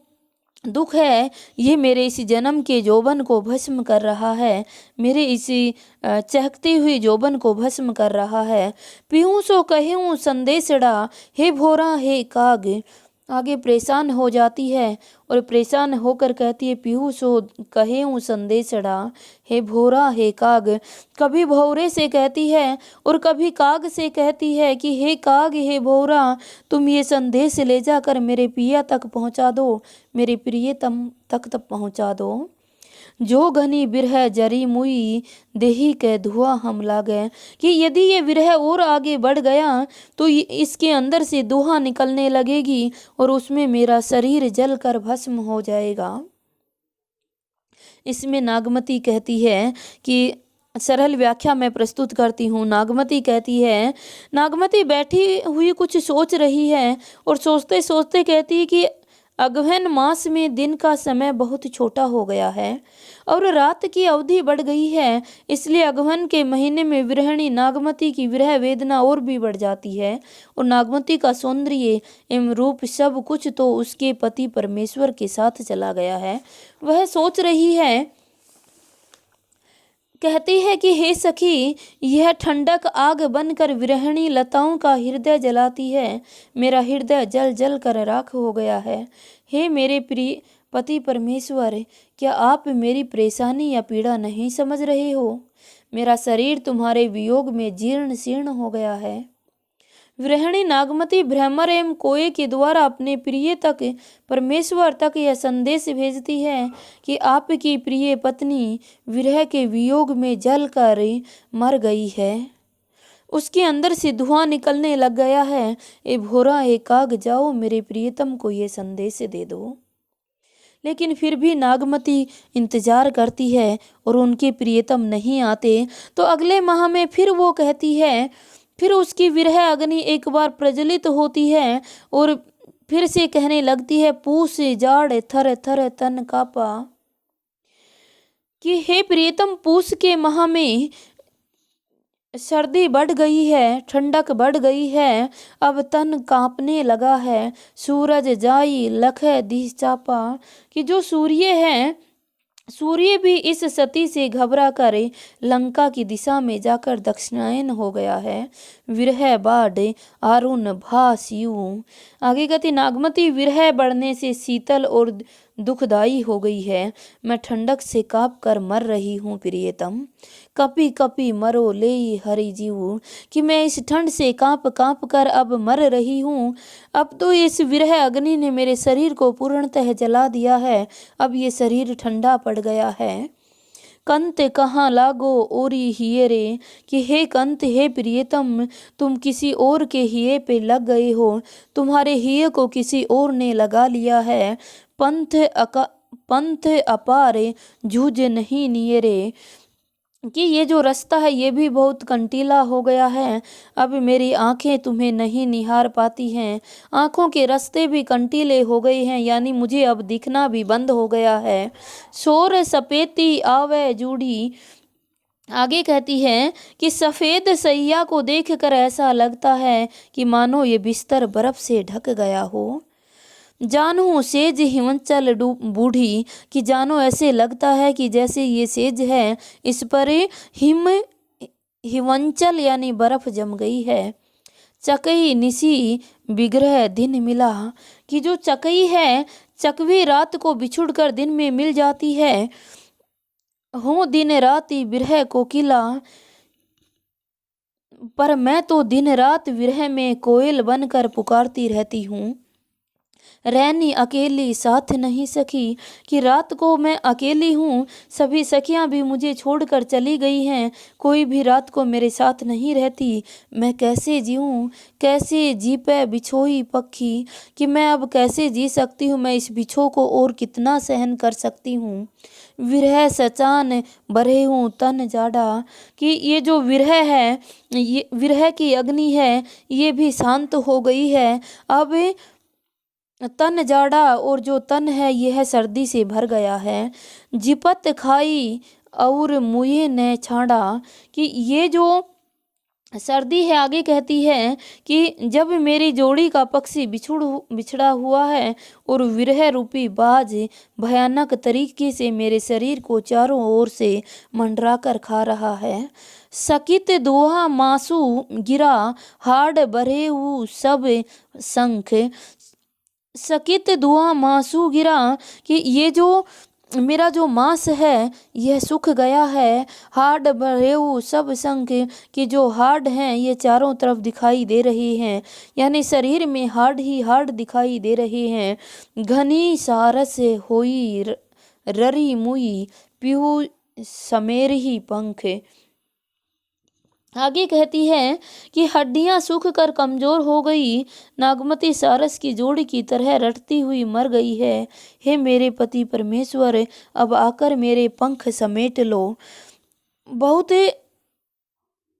दुख है ये मेरे इस जन्म के जोबन को भस्म कर रहा है, मेरे इसी चहकती हुई जोबन को भस्म कर रहा है। पीहूँ सो कहूँ संदेशड़ा, हे भोरा हे काग। आगे परेशान हो जाती है और परेशान होकर कहती है, पीहू सो कहूँ संदेशड़ा, हे भोरा हे काग। कभी भौरे से कहती है और कभी काग से कहती है कि हे काग हे भौरा, तुम ये संदेश ले जाकर मेरे पिया तक पहुंचा दो, मेरे प्रियतम तक पहुंचा दो। जो घनी बिरह जरी मुई देही के धुआं हम लागे, कि यदि ये विरह और आगे बढ़ गया तो इसके अंदर से धुआं निकलने लगेगी और उसमें मेरा शरीर जलकर भस्म हो जाएगा। इसमें नागमती कहती है कि सरल व्याख्या मैं प्रस्तुत करती हूँ। नागमती कहती है, नागमती बैठी हुई कुछ सोच रही है और सोचते सोचते कहती है कि अगहन मास में दिन का समय बहुत छोटा हो गया है और रात की अवधि बढ़ गई है, इसलिए अगहन के महीने में विरहिणी नागमती की विरह वेदना और भी बढ़ जाती है और नागमती का सौंदर्य एवं रूप सब कुछ तो उसके पति परमेश्वर के साथ चला गया है। वह सोच रही है, कहती है कि हे सखी, यह ठंडक आग बनकर विरहिणी लताओं का हृदय जलाती है। मेरा हृदय जल जल कर राख हो गया है। हे मेरे प्रिय पति परमेश्वर, क्या आप मेरी परेशानी या पीड़ा नहीं समझ रहे हो? मेरा शरीर तुम्हारे वियोग में जीर्ण शीर्ण हो गया है। गृहिणी नागमती भ्रमर एवं कोये के द्वारा अपने प्रिय तक, परमेश्वर तक यह संदेश भेजती है कि आपकी प्रिय पत्नी विरह के वियोग में जलकर मर गई है। उसके अंदर से धुआं निकलने लग गया है। ए भोरा ए काग, जाओ मेरे प्रियतम को ये संदेश दे दो। लेकिन फिर भी नागमती इंतजार करती है और उनके प्रियतम नहीं आते। तो अगले माह में फिर वो कहती है, फिर उसकी विरह अग्नि एक बार प्रज्वलित होती है और फिर से कहने लगती है, पूस जाड़ थर थर तन कापा, कि हे प्रियतम, पूस के माह में सर्दी बढ़ गई है, ठंडक बढ़ गई है, अब तन कांपने लगा है। सूरज जाई लख दिश चापा, कि जो सूर्य है, सूर्य भी इस सती से घबरा कर लंका की दिशा में जाकर दक्षिणायन हो गया है। विरह बाढ़ आरुण भासियु। आगे कहती, नागमती विरह बढ़ने से शीतल और दुखदाई हो गई है। मैं ठंडक से काँप कर मर रही हूँ प्रियतम। कपी कपी मरो ले हरि जीव, कि मैं इस ठंड से काँप काँप कर अब मर रही हूँ। अब तो इस विरह अग्नि ने मेरे शरीर को पूर्णतः जला दिया है। अब ये शरीर ठंडा पड़ गया है। कंत कहाँ लागो ओरी हिये रे, कि हे कंत, हे प्रियतम, तुम किसी और के हिये पे लग गए हो। तुम्हारे हिये को किसी और ने लगा लिया है। पंथ अपार जूझ नहीं निये रे, कि ये जो रास्ता है ये भी बहुत कंटीला हो गया है। अब मेरी आंखें तुम्हें नहीं निहार पाती हैं। आंखों के रास्ते भी कंटीले हो गए हैं, यानी मुझे अब दिखना भी बंद हो गया है। शोर सपेती आवे जूढ़ी। आगे कहती है कि सफ़ेद सैया को देखकर ऐसा लगता है कि मानो ये बिस्तर बर्फ से ढक गया हो। जानू सेज हिमाचल बूढ़ी, कि जानो ऐसे लगता है कि जैसे ये सेज है इस पर हिमाचल यानी बर्फ जम गई है। चकई निसी बिग्रह दिन मिला, कि जो चकई है, चकवी रात को बिछुड़ कर दिन में मिल जाती है। हो दिन राति बिरह कोकिला, पर मैं तो दिन रात विरह में कोयल बनकर पुकारती रहती हूँ। रैनी अकेली साथ नहीं सखी, कि रात को मैं अकेली हूँ, सभी सखियाँ भी मुझे छोड़कर चली गई हैं, कोई भी रात को मेरे साथ नहीं रहती। मैं कैसे जीऊँ, कैसे जी पे बिछोई पक्षी, कि मैं अब कैसे जी सकती हूँ, मैं इस बिछो को और कितना सहन कर सकती हूँ। विरह सचान बरे हूँ तन जाड़ा, कि ये जो विरह है, ये विरह की अग्नि है, ये भी शांत हो गई है। अब तन जाड़ा, और जो तन है यह सर्दी से भर गया है। जिपत खाई और मुझे न छाड़ा, कि ये जो सर्दी है, आगे कहती है कि जब मेरी जोड़ी का पक्षी बिछड़ा हुआ है और विरह रूपी बाज भयानक तरीके से मेरे शरीर को चारों ओर से मंडरा कर खा रहा है। सकित दोहा मासू गिरा, हाड़ बरे सब शंख। सकित धुआं मांसू गिरा, कि ये जो मेरा जो मांस है यह सूख गया है। हाड भरेऊ सब संख, कि जो हाड हैं ये चारों तरफ दिखाई दे रहे हैं, यानी शरीर में हाड ही हाड दिखाई दे रहे हैं। घनी सारस होई ररी मुई, पीहू समेर ही पंख। आगे कहती है कि हड्डियां सूख कर कमजोर हो गई, नागमती सारस की जोड़ी की तरह रटती हुई मर गई है। हे मेरे पति परमेश्वर, अब आकर मेरे पंख समेट लो। बहुत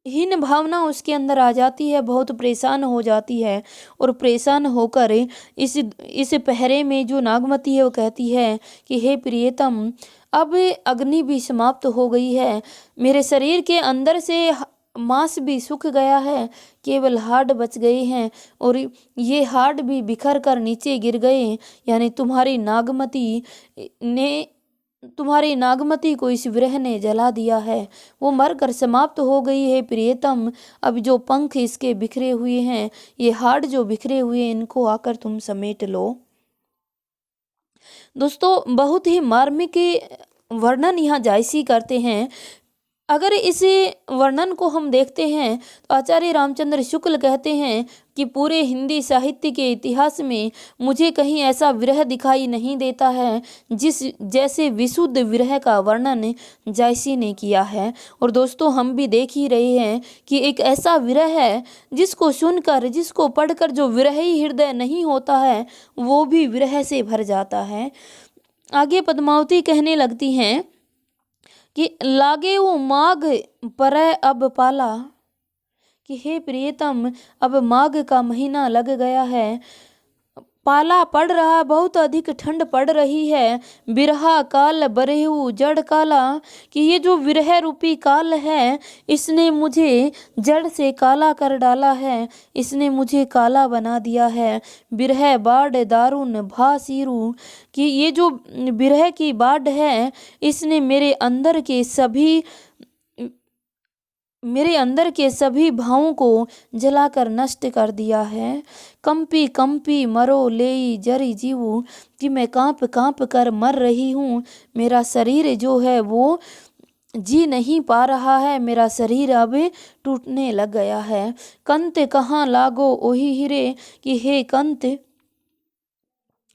हीन भावना उसके अंदर आ जाती है, बहुत परेशान हो जाती है, और परेशान होकर इस पहरे में जो नागमती है वो कहती है कि हे प्रियतम, अब अग्नि भी समाप्त हो गई है, मेरे शरीर के अंदर से मांस भी सूख गया है, केवल हाड़ बच गए हैं, और ये हाड़ भी बिखर कर नीचे गिर गए। यानी तुम्हारी नागमती को इस विरह ने जला दिया है, वो मरकर समाप्त हो गई है प्रियतम। अब जो पंख इसके बिखरे हुए हैं, ये हाड़ जो बिखरे हुए हैं, इनको आकर तुम समेट लो। दोस्तों, बहुत ही मार्मिक वर्णन यहाँ जायसी करते हैं। अगर इस वर्णन को हम देखते हैं तो आचार्य रामचंद्र शुक्ल कहते हैं कि पूरे हिंदी साहित्य के इतिहास में मुझे कहीं ऐसा विरह दिखाई नहीं देता है जैसे विशुद्ध विरह का वर्णन जायसी ने किया है। और दोस्तों, हम भी देख ही रहे हैं कि एक ऐसा विरह है जिसको सुनकर, जिसको पढ़कर जो विरही हृदय नहीं होता है वो भी विरह से भर जाता है। आगे पद्मावती कहने लगती हैं कि लागे वो माघ परय अब पाला, कि हे प्रियतम, अब माघ का महीना लग गया है, पाला पड़ रहा, बहुत अधिक ठंड पड़ रही है। बिरहा काल बरेहू जड़ काला, कि ये जो विरह रूपी काल है इसने मुझे जड़ से काला कर डाला है, इसने मुझे काला बना दिया है। बिरह बाढ़ दारुण भासीरू, कि ये जो बिरह की बाढ़ है इसने मेरे अंदर के सभी भावों को जलाकर नष्ट कर दिया है। कंपी कंपी मरो लेई जरी जीवू, कि मैं कांप कांप कर मर रही हूँ, मेरा शरीर जो है वो जी नहीं पा रहा है, मेरा शरीर अब टूटने लग गया है। कंत कहाँ लागो ओही हीरे, कि हे कंत।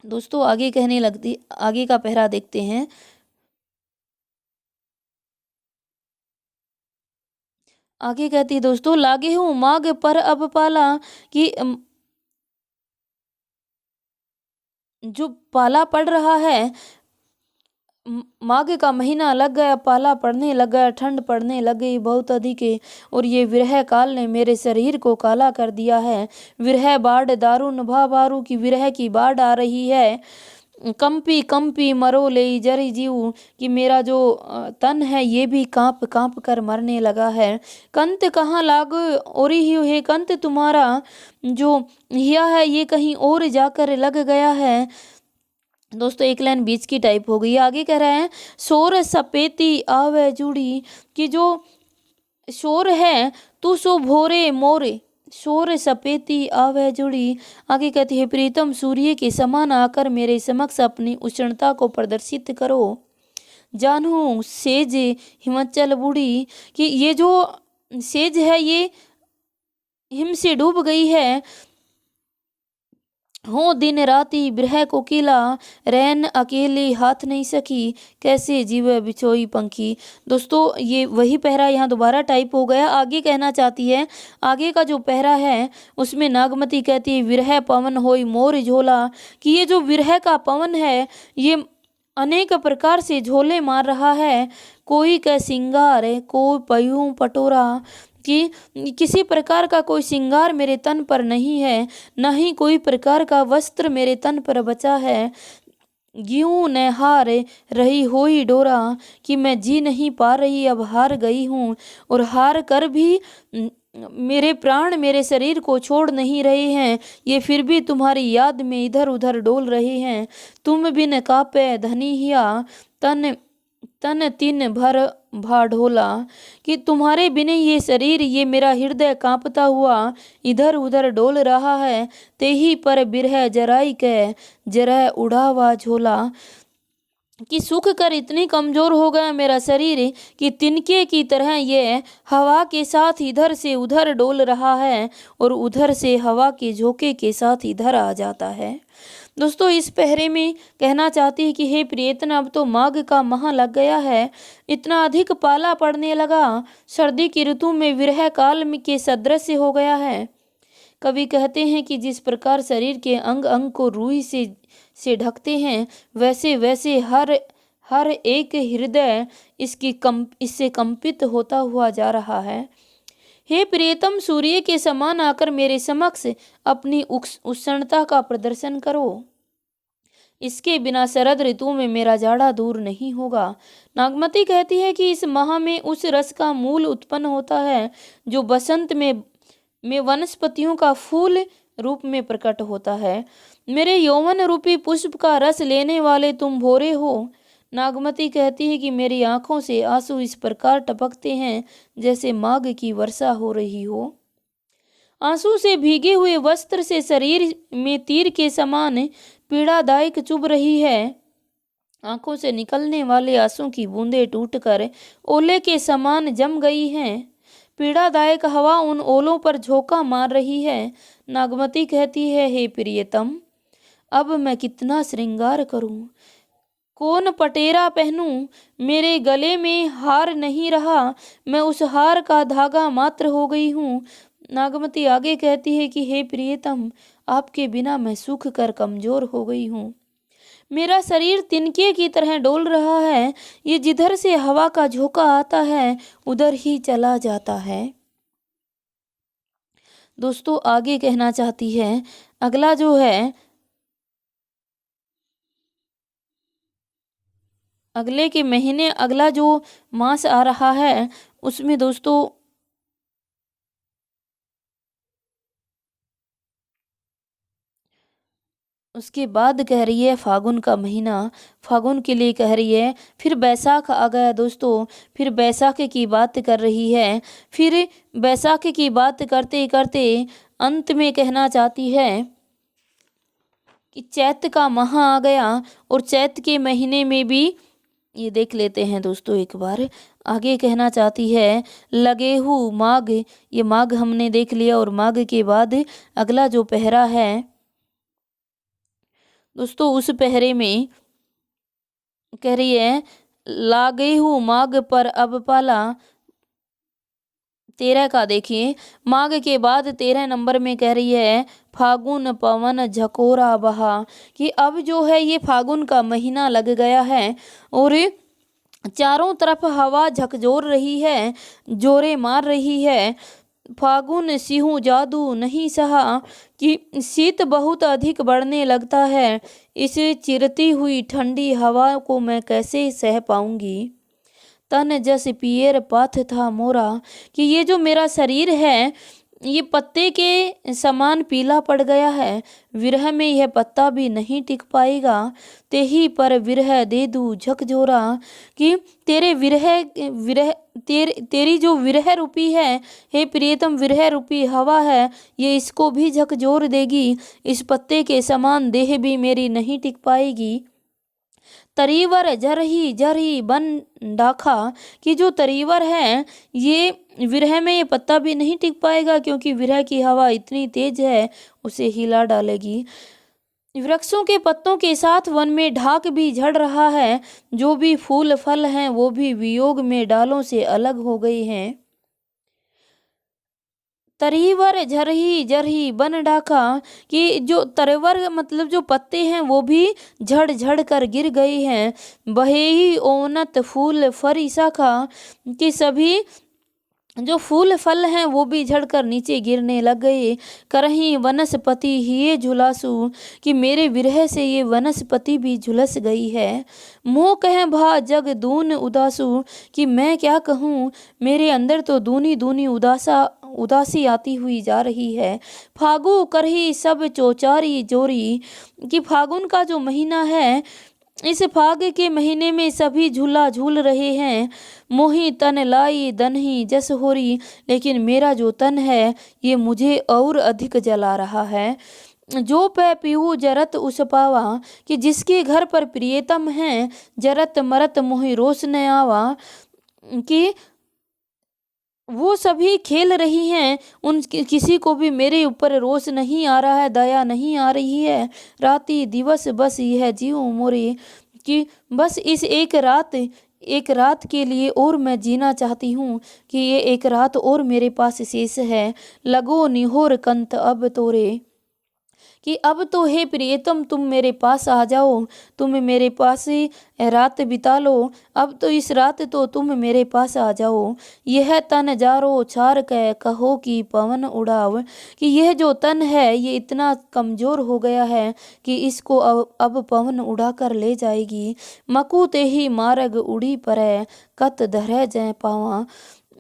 दोस्तों, आगे कहने लगती, आगे का पहरा देखते हैं। आगे कहती दोस्तों, लागे हूँ माघ पर अब पाला, कि जो पाला पड़ रहा है, माघ का महीना लग गया, पाला पड़ने लग गया, ठंड पड़ने लग गई बहुत अधिक, और ये विरह काल ने मेरे शरीर को काला कर दिया है। विरह बाढ़ दारुण भा बारू, की विरह की बाढ़ आ रही है। कंपी कंपी मरो ले जरी जीव, कि मेरा जो तन है ये भी कांप कांप कर मरने लगा है। कंत कहाँ लाग ओरी ही है, कंत तुम्हारा जो हिया है ये कहीं और जाकर लग गया है। दोस्तों, एक लाइन बीच की टाइप हो गई। आगे कह रहे हैं, शोर सपेती आवे जुड़ी, कि जो शोर है तू सो भोरे मोरे, शोर सपेती आवे जुड़ी। आगे कहती है, प्रीतम सूर्य के समान आकर मेरे समक्ष अपनी उष्णता को प्रदर्शित करो। जानू सेज हिमाचल बूढ़ी, कि ये जो सेज है ये हिम से डूब गई है। हो दिन राती बिरह कोकिला, रैन अकेली हाथ नहीं सकी, कैसे जीवे बिछोई पंखी। दोस्तों, ये वही पहरा यहाँ दोबारा टाइप हो गया। आगे कहना चाहती है, आगे का जो पहरा है उसमें नागमती कहती है, विरह पवन होई मोर झोला, कि ये जो विरह का पवन है ये अनेक प्रकार से झोले मार रहा है। कोई का सिंगार है, कोई पयूं पटोरा, कि किसी प्रकार का कोई श्रृंगार मेरे तन पर नहीं है, न ही कोई प्रकार का वस्त्र मेरे तन पर बचा है। यूं न हार रही होई डोरा, कि मैं जी नहीं पा रही, अब हार गई हूँ, और हार कर भी मेरे प्राण मेरे शरीर को छोड़ नहीं रहे हैं, ये फिर भी तुम्हारी याद में इधर उधर डोल रहे हैं। तुम बिन कापे धनी हिया, तन तन तीन भर भाढोला, कि तुम्हारे बिना ये शरीर, ये मेरा हृदय कांपता हुआ इधर उधर डोल रहा है। ते ही पर बिरह जराई के जरह उड़ावा झोला, कि सूख कर इतनी कमजोर हो गया मेरा शरीर कि तिनके की तरह ये हवा के साथ इधर से उधर डोल रहा है, और उधर से हवा के झोंके के साथ इधर आ जाता है। दोस्तों, इस पहरे में कहना चाहती है कि हे प्रियतम, अब तो माघ का माह लग गया है, इतना अधिक पाला पड़ने लगा, सर्दी की ऋतु में विरह काल के सदृश हो गया है। कवि कहते हैं कि जिस प्रकार शरीर के अंग अंग को रूई से ढकते हैं, वैसे वैसे हर एक हृदय इससे कंपित होता हुआ जा रहा है। हे प्रियतम, सूर्य के समान आकर मेरे समक्ष अपनी उष्णता का प्रदर्शन करो, इसके बिना शरद ऋतु में मेरा जाड़ा दूर नहीं होगा। नागमती कहती है कि इस माह में उस रस का मूल उत्पन्न होता है जो बसंत में वनस्पतियों का फूल रूप में प्रकट होता है। मेरे यौवन रूपी पुष्प का रस लेने वाले तुम भोरे हो। नागमती कहती है कि मेरी आंखों से आंसू इस प्रकार टपकते हैं जैसे माघ की वर्षा हो रही हो। आंसू से भीगे हुए वस्त्र से शरीर में तीर के समान पीड़ादायक चुभ रही है। आंखों से निकलने वाले आंसू की बूंदें टूटकर ओले के समान जम गई हैं। पीड़ादायक हवा उन ओलों पर झोंका मार रही है। नागमती कहती है, हे प्रियतम, अब मैं कितना श्रृंगार करूं, कौन पटेरा पहनूं, मेरे गले में हार नहीं रहा, मैं उस हार का धागा मात्र हो गई हूँ। नागमती आगे कहती है कि हे प्रियतम, आपके बिना मैं सूख कर कमजोर हो गई हूँ। मेरा शरीर तिनके की तरह डोल रहा है। ये जिधर से हवा का झोंका आता है उधर ही चला जाता है। दोस्तों आगे कहना चाहती है, अगला जो है, अगले के महीने अगला जो मास आ रहा है उसमें दोस्तों उसके बाद कह रही है फागुन का महीना, फागुन के लिए कह रही है। फिर बैसाख आ गया दोस्तों, फिर बैसाख की बात कर रही है। फिर बैसाख की बात करते करते अंत में कहना चाहती है कि चैत का माह आ गया, और चैत के महीने में भी ये देख लेते हैं दोस्तों एक बार। आगे कहना चाहती है लगेहू माघ, ये माघ हमने देख लिया, और माघ के बाद अगला जो पहरा है दोस्तों उस पहरे में कह रही है लागेहू माघ पर अब पाला। 13 का देखिए, माघ के बाद 13 नंबर में कह रही है फागुन पवन झकोरा बहा, कि अब जो है ये फागुन का महीना लग गया है और चारों तरफ हवा झकझोर रही है, जोरे मार रही है। फागुन सिंहू जादू नहीं सहा, कि शीत बहुत अधिक बढ़ने लगता है। इस चिरती हुई ठंडी हवा को मैं कैसे सह पाऊंगी। तन जस पियर पाथ था मोरा, कि ये जो मेरा शरीर है ये पत्ते के समान पीला पड़ गया है। विरह में यह पत्ता भी नहीं टिक पाएगा। तेही पर विरह दे दूं झकझोरा, कि तेरे विरह विरह तेरी जो विरह रूपी है, हे प्रियतम, विरह रूपी हवा है, ये इसको भी झकझोर देगी। इस पत्ते के समान देह भी मेरी नहीं टिक पाएगी। तरीवर जरही बन डाखा, कि जो तरीवर है ये विरह में ये पत्ता भी नहीं टिक पाएगा, क्योंकि विरह की हवा इतनी तेज है उसे हिला डालेगी। वृक्षों के पत्तों के साथ वन में ढाक भी झड़ रहा है। जो भी फूल फल हैं वो भी वियोग में डालों से अलग हो गए हैं। तरीवर जरही बन डाका, कि जो तरवर मतलब जो पत्ते हैं वो भी झड़ झड़ कर गिर गए हैं। बहे ही ओनत फूल फरी शाखा, कि सभी जो फूल फल हैं वो भी झड़कर नीचे गिरने लग गए। करहीं वनस्पति ही झुलासू, कि मेरे विरह से ये वनस्पति भी झुलस गई है। मोह कह भा जग दून उदासू, कि मैं क्या कहूँ, मेरे अंदर तो दूनी दूनी उदासी आती हुई जा रही है। फागु करही सब चौचारी जोरी, कि फागुन का जो महीना है इस फाग के महीने में सभी झूला झूल रहे हैं। मोही तन लाई दनही जस होरी, लेकिन मेरा जो तन है ये मुझे और अधिक जला रहा है। जो पै पीहू जरत उस पावा, कि जिसके घर पर प्रियतम है, जरत मरत मोहि रोस न आवा, कि वो सभी खेल रही हैं, उन किसी को भी मेरे ऊपर रोष नहीं आ रहा है, दया नहीं आ रही है। राती दिवस बस यह जीव मोरे, कि बस इस एक रात के लिए और मैं जीना चाहती हूँ, कि ये एक रात और मेरे पास शेष है। लगो निहोर कंत अब तोरे, कि अब तो हे प्रियतम तुम मेरे पास आ जाओ, तुम मेरे पास ही रात बिता लो। अब तो इस रात तो तुम मेरे पास आ जाओ। यह तन जारो छार कह कहो कि पवन उड़ाव, कि यह जो तन है ये इतना कमजोर हो गया है कि इसको अब पवन उड़ा कर ले जाएगी। मकू ते ही मार्ग उड़ी परै कत धरह जय पावा,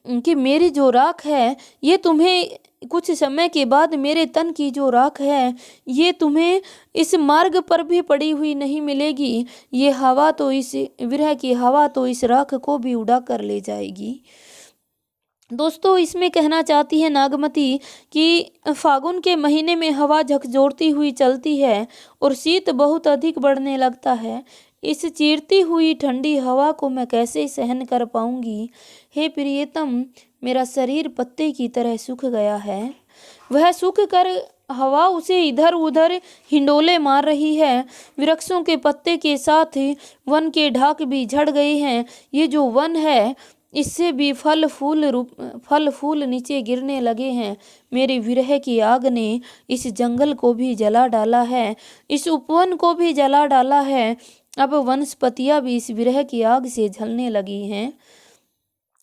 कि मेरी जो राख है ये तुम्हें कुछ समय के बाद, मेरे तन की जो राख है ये तुम्हें इस मार्ग पर भी पड़ी हुई नहीं मिलेगी। ये हवा तो इस विरह की हवा तो इस राख को भी उड़ा कर ले जाएगी। दोस्तों इसमें कहना चाहती है नागमती कि फागुन के महीने में हवा झकझोरती हुई चलती है और शीत बहुत अधिक बढ़ने लगता है। इस चीरती हुई ठंडी हवा को मैं कैसे सहन कर पाऊंगी। हे प्रियतम, मेरा शरीर पत्ते की तरह सूख गया है। वह सूख कर हवा उसे इधर उधर हिंडोले मार रही है। वृक्षों के पत्ते के साथ वन के ढाक भी झड़ गए हैं। ये जो वन है, इससे भी फल फूल नीचे गिरने लगे हैं। मेरी विरह की आग ने इस जंगल को भी जला डाला है, इस उपवन को भी जला डाला है। अब वनस्पतियां भी इस विरह की आग से जलने लगी हैं,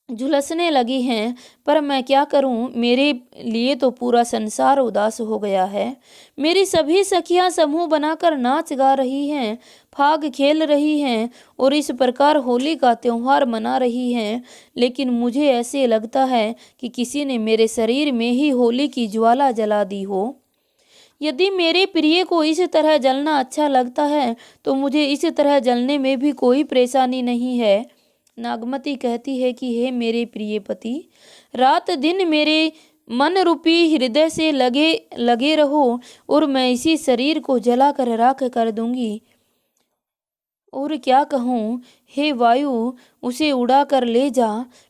झुलसने लगी हैं। पर मैं क्या करूं, मेरे लिए तो पूरा संसार उदास हो गया है। मेरी सभी सखियां समूह बनाकर नाच गा रही हैं, फाग खेल रही हैं और इस प्रकार होली का त्योहार मना रही हैं। लेकिन मुझे ऐसे लगता है कि किसी ने मेरे शरीर में ही होली की ज्वाला जला दी हो। यदि मेरे प्रिय को इस तरह जलना अच्छा लगता है तो मुझे इस तरह जलने में भी कोई परेशानी नहीं है। नागमती कहती है कि हे मेरे प्रिय पति, रात दिन मेरे मन रूपी हृदय से लगे रहो और मैं इसी शरीर को जलाकर राख कर दूंगी। और क्या कहूँ, हे वायु, उसे उड़ा कर ले जा।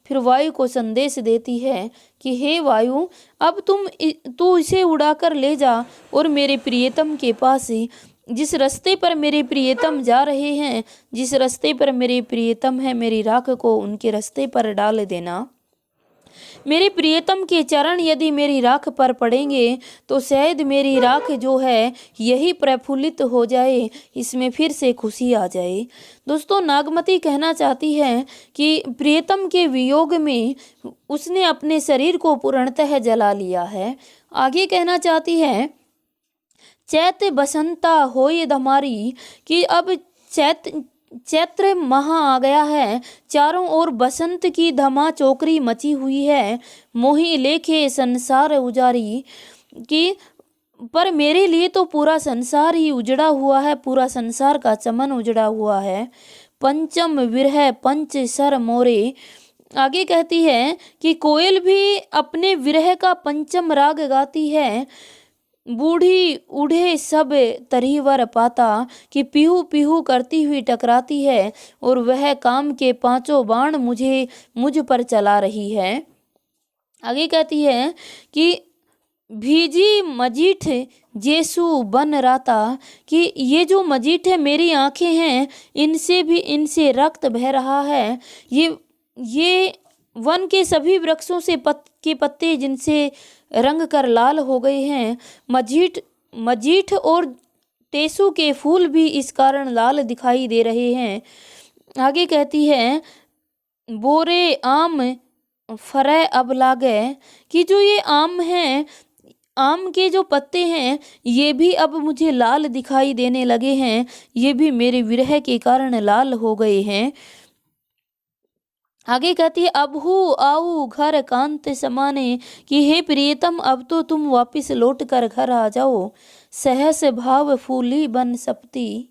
फिर वायु को संदेश देती है कि हे वायु, अब तू इसे उड़ा कर ले जा और मेरे प्रियतम के पास जिस रास्ते पर मेरे प्रियतम जा रहे हैं, जिस रास्ते पर मेरे प्रियतम है, मेरी राख को उनके रास्ते पर डाल देना। मेरे प्रियतम के चरण यदि मेरी राख पर पड़ेंगे तो शायद मेरी राख जो है यही प्रफुल्लित हो जाए, इसमें फिर से खुशी आ जाए। दोस्तों, नागमती कहना चाहती है कि प्रियतम के वियोग में उसने अपने शरीर को पूर्णतः जला लिया है। आगे कहना चाहती है, चैत बसंता होय धमारी, कि अब चैत्र माह आ गया है, चारों ओर बसंत की धमा चौकरी मची हुई है। मोही लेखे संसार उजारी, कि पर मेरे लिए तो पूरा संसार ही उजड़ा हुआ है, पूरा संसार का चमन उजड़ा हुआ है। पंचम विरह पंच सर मोरे, आगे कहती है कि कोयल भी अपने विरह का पंचम राग गाती है। बूढ़ी उड़े सब तरीवर पाता, कि पीहू पीहू करती हुई टकराती है और वह काम के पांचों बाण मुझ पर चला रही है। आगे कहती है कि भीजी मजीठ जेसु बन राता, कि ये जो मजीठ है, मेरी आंखें हैं, इनसे रक्त बह रहा है। ये वन के सभी वृक्षों से के पत्ते जिनसे रंग कर लाल हो गए हैं। मजीठ और टेसू के फूल भी इस कारण लाल दिखाई दे रहे हैं। आगे कहती है, बोरे आम फरे अब लागे, कि जो ये आम हैं, आम के जो पत्ते हैं, ये भी अब मुझे लाल दिखाई देने लगे हैं। ये भी मेरे विरह के कारण लाल हो गए हैं। आगे कहती है, अब हूँ आऊ घर कांत समाने, कि हे प्रियतम, अब तो तुम वापिस लौट कर घर आ जाओ। सहस भाव फूली बन सपती,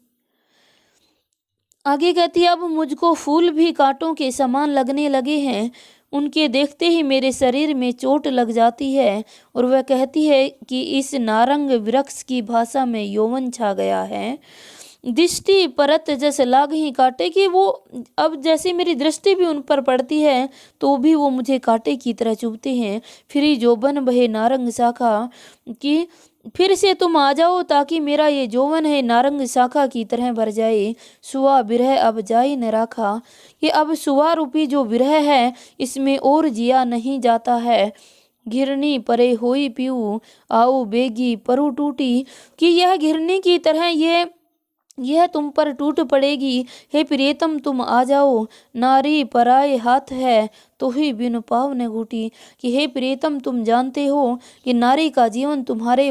आगे कहती है, अब मुझको फूल भी कांटों के समान लगने लगे हैं। उनके देखते ही मेरे शरीर में चोट लग जाती है। और वह कहती है कि इस नारंग वृक्ष की भाषा में यौवन छा गया है। दृष्टि परत जैसे लाग ही काटे, कि वो अब जैसे मेरी दृष्टि भी उन पर पड़ती है तो भी वो मुझे कांटे की तरह चुभते हैं। फिर ही जोबन बहे नारंग शाखा, कि फिर से तुम आ जाओ ताकि मेरा ये जौवन है नारंग शाखा की तरह भर जाए। सुआ विरह अब जाई न राखा, ये अब सुआ रूपी जो विरह है, इसमें और जिया नहीं जाता है। घिरनी परे होई पीऊ आओ बेगी परु टूटी, कि यह घिरनी की तरह यह तुम पर टूट पड़ेगी। हे प्रियतम, तुम आ जाओ। नारी पराए हाथ है तो ही बिन पाव न घूटी, कि हे प्रियतम, तुम जानते हो कि नारी का जीवन तुम्हारे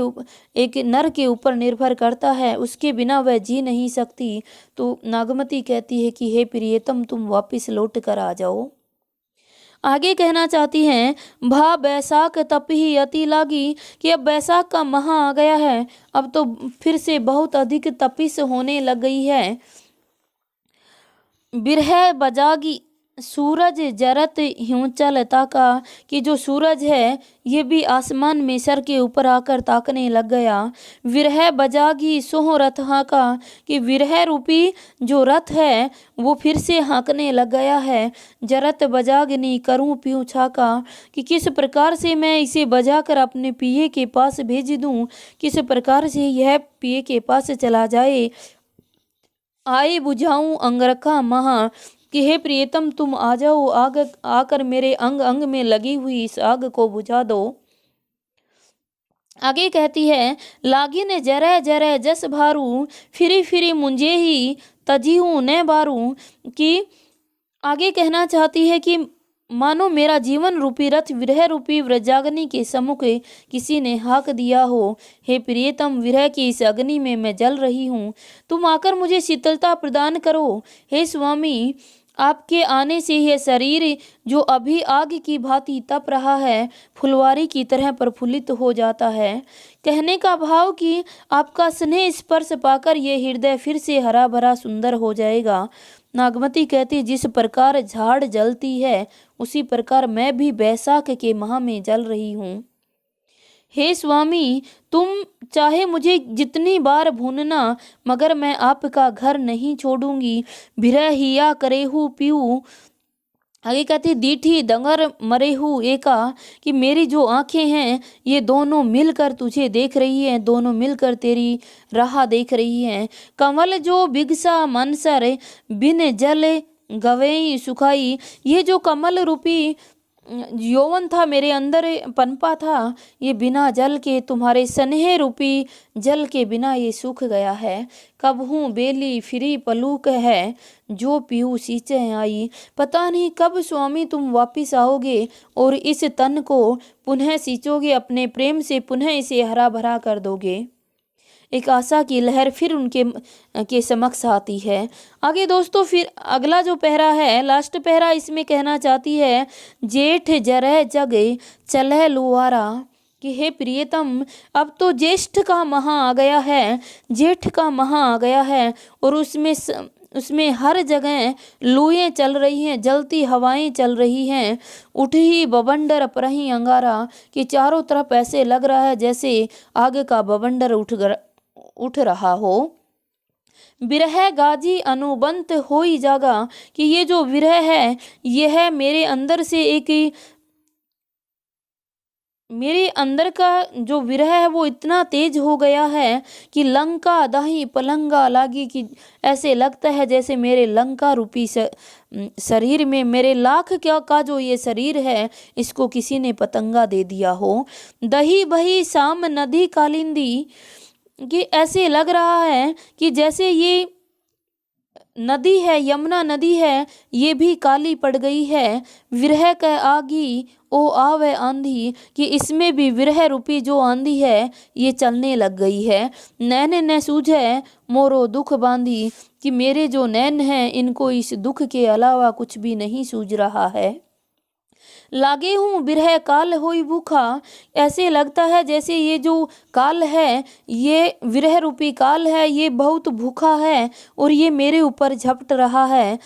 एक नर के ऊपर निर्भर करता है, उसके बिना वह जी नहीं सकती। तो नागमती कहती है कि हे प्रियतम, तुम वापिस लौट कर आ जाओ। आगे कहना चाहती हैं, भा बैसाख तपही अति लागी, कि अब बैसाख का माह आ गया है, अब तो फिर से बहुत अधिक तपिश होने लग गई है। बिरह बजागी सूरज जरत हिमाचल ताका, कि जो सूरज है ये भी आसमान में सर के ऊपर आकर ताकने लग गया। विरह बजागी सोह रथ हाका, कि विरह रूपी जो रथ है वो फिर से हाँकने लग गया है। जरत बजागनी करूं पीऊँ छाका, कि किस प्रकार से मैं इसे बजाकर अपने पिए के पास भेज दूं, किस प्रकार से यह पिए के पास चला जाए। आए बुझाऊं अंगरखा महा, कि हे प्रियतम तुम आ जाओ, आग आकर मेरे अंग अंग में लगी हुई इस आग को बुझा दो। आगे कहती है, लागिन जरै जरै जस भारू, फिरी फिरी मुंजे ही तजीहू न बारू, कि आगे कहना चाहती है कि मानो मेरा जीवन रूपी रथ विरह रूपी व्रजाग्नि के सम्मुख किसी ने हाँक दिया हो। हे प्रियतम, विरह की इस अग्नि में मैं जल रही हूँ, तुम आकर मुझे शीतलता प्रदान करो। हे स्वामी, आपके आने से यह शरीर जो अभी आग की भांति तप रहा है फुलवारी की तरह प्रफुल्लित हो जाता है। कहने का भाव कि आपका स्नेह स्पर्श पाकर यह हृदय फिर से हरा भरा सुंदर हो जाएगा। नागमती कहती, जिस प्रकार झाड़ जलती है उसी प्रकार मैं भी बैसाख के माह में जल रही हूँ। हे स्वामी, तुम चाहे मुझे जितनी बार भूनना, मगर मैं आपका घर नहीं छोड़ूंगी। बिरह हिया करेहू पीऊ, आगे कहती, दीठी दंगर मरेहू एका, कि मेरी जो आंखें हैं ये दोनों मिलकर तुझे देख रही हैं, दोनों मिलकर तेरी राह देख रही हैं। कमल जो बिगसा मनसर, बिन जल गवेई सुखाई, ये जो कमल रूपी यौवन था मेरे अंदर पनपा था, ये बिना जल के तुम्हारे स्नेह रूपी जल के बिना ये सूख गया है। कबहू बेली फिरी पलूक है, जो पीऊ सींचे आई, पता नहीं कब स्वामी तुम वापिस आओगे और इस तन को पुनः सींचोगे, अपने प्रेम से पुनः इसे हरा भरा कर दोगे। एक आशा की लहर फिर उनके के समक्ष आती है। आगे दोस्तों फिर अगला जो पहरा है, लास्ट पहरा, इसमें कहना चाहती है, जेठ जरह जग चलह लुआरा, कि हे प्रियतम, अब तो ज्येष्ठ का माह आ गया है, जेठ का माह आ गया है और उसमें हर जगह लूएं चल रही हैं, जलती हवाएं चल रही हैं। उठ ही बवंडर परही अंगारा, कि चारों तरफ ऐसे लग रहा है जैसे आग का बवंडर उठ रहा हो। विरह गाजी अनुबंत होई जागा, कि ये जो विरह है यह मेरे अंदर का जो विरह है वो इतना तेज हो गया है कि लंका दाही पलंगा लागी, कि ऐसे लगता है जैसे मेरे लंका रूपी शरीर में, मेरे लाख क्या का जो ये शरीर है इसको किसी ने पतंगा दे दिया हो। दही बही शाम नदी कालिंदी, कि ऐसे लग रहा है कि जैसे ये नदी है, यमुना नदी है, ये भी काली पड़ गई है। विरह का आगी ओ आवे आंधी, कि इसमें भी विरह रूपी जो आंधी है ये चलने लग गई है। नैन न सूझे मोरो दुख बांधी, कि मेरे जो नैन हैं इनको इस दुख के अलावा कुछ भी नहीं सूझ रहा है। लागे हूँ बिरह काल होई भूखा, ऐसे लगता है जैसे ये जो काल है, ये विरह रूपी काल है, ये बहुत भूखा है और ये मेरे ऊपर झपट रहा है।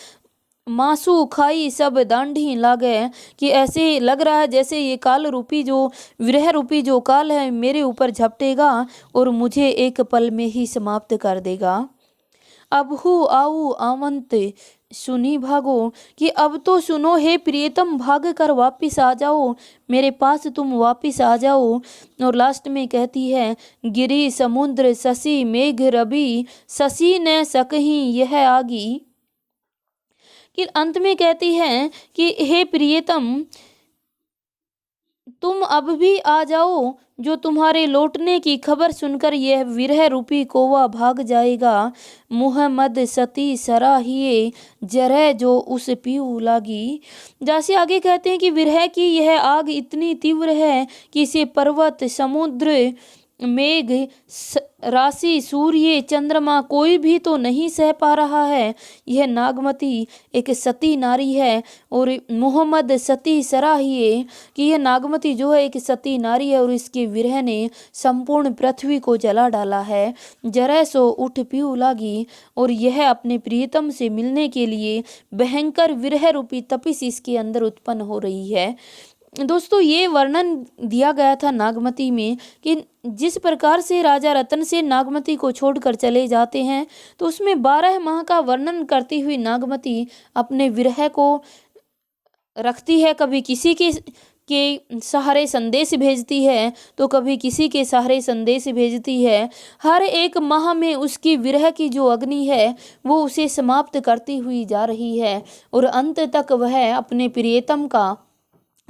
मासू खाई सब दांडी लागे, कि ऐसे लग रहा है जैसे ये काल रूपी जो विरह रूपी जो काल है मेरे ऊपर झपटेगा और मुझे एक पल में ही समाप्त कर देगा। अब हु आऊ आवंत सुनी भागो, कि अब तो सुनो हे प्रियतम, भाग कर वापिस आ जाओ, मेरे पास तुम वापिस आ जाओ। और लास्ट में कहती है, गिरी समुद्र शशि मेघ रवि, शशि न सकही यह आगी, कि अंत में कहती है कि हे प्रियतम, तुम अब भी आ जाओ, जो तुम्हारे लौटने की खबर सुनकर यह विरह रूपी कौवा भाग जाएगा। मुहम्मद सती सराहिए जरह जो उस पीऊ लागी, जैसे आगे कहते हैं कि विरह की यह आग इतनी तीव्र है कि इसे पर्वत, समुद्र मेघ राशि, सूर्य, चंद्रमा कोई भी तो नहीं सह पा रहा है। यह नागमती एक सती नारी है और मोहम्मद सती सराहिए कि यह नागमती जो है एक सती नारी है और इसके विरह ने संपूर्ण पृथ्वी को जला डाला है। जरा सो उठ पीऊ लागी और यह अपने प्रियतम से मिलने के लिए भयंकर विरह रूपी तपिश इसके अंदर उत्पन्न हो रही है। दोस्तों ये वर्णन दिया गया था नागमती में कि जिस प्रकार से राजा रतन सेन नागमती को छोड़कर चले जाते हैं, तो उसमें 12 माह का वर्णन करती हुई नागमती अपने विरह को रखती है। कभी किसी के सहारे संदेश भेजती है तो कभी किसी के सहारे संदेश भेजती है। हर एक माह में उसकी विरह की जो अग्नि है वो उसे समाप्त करती हुई जा रही है और अंत तक वह अपने प्रियतम का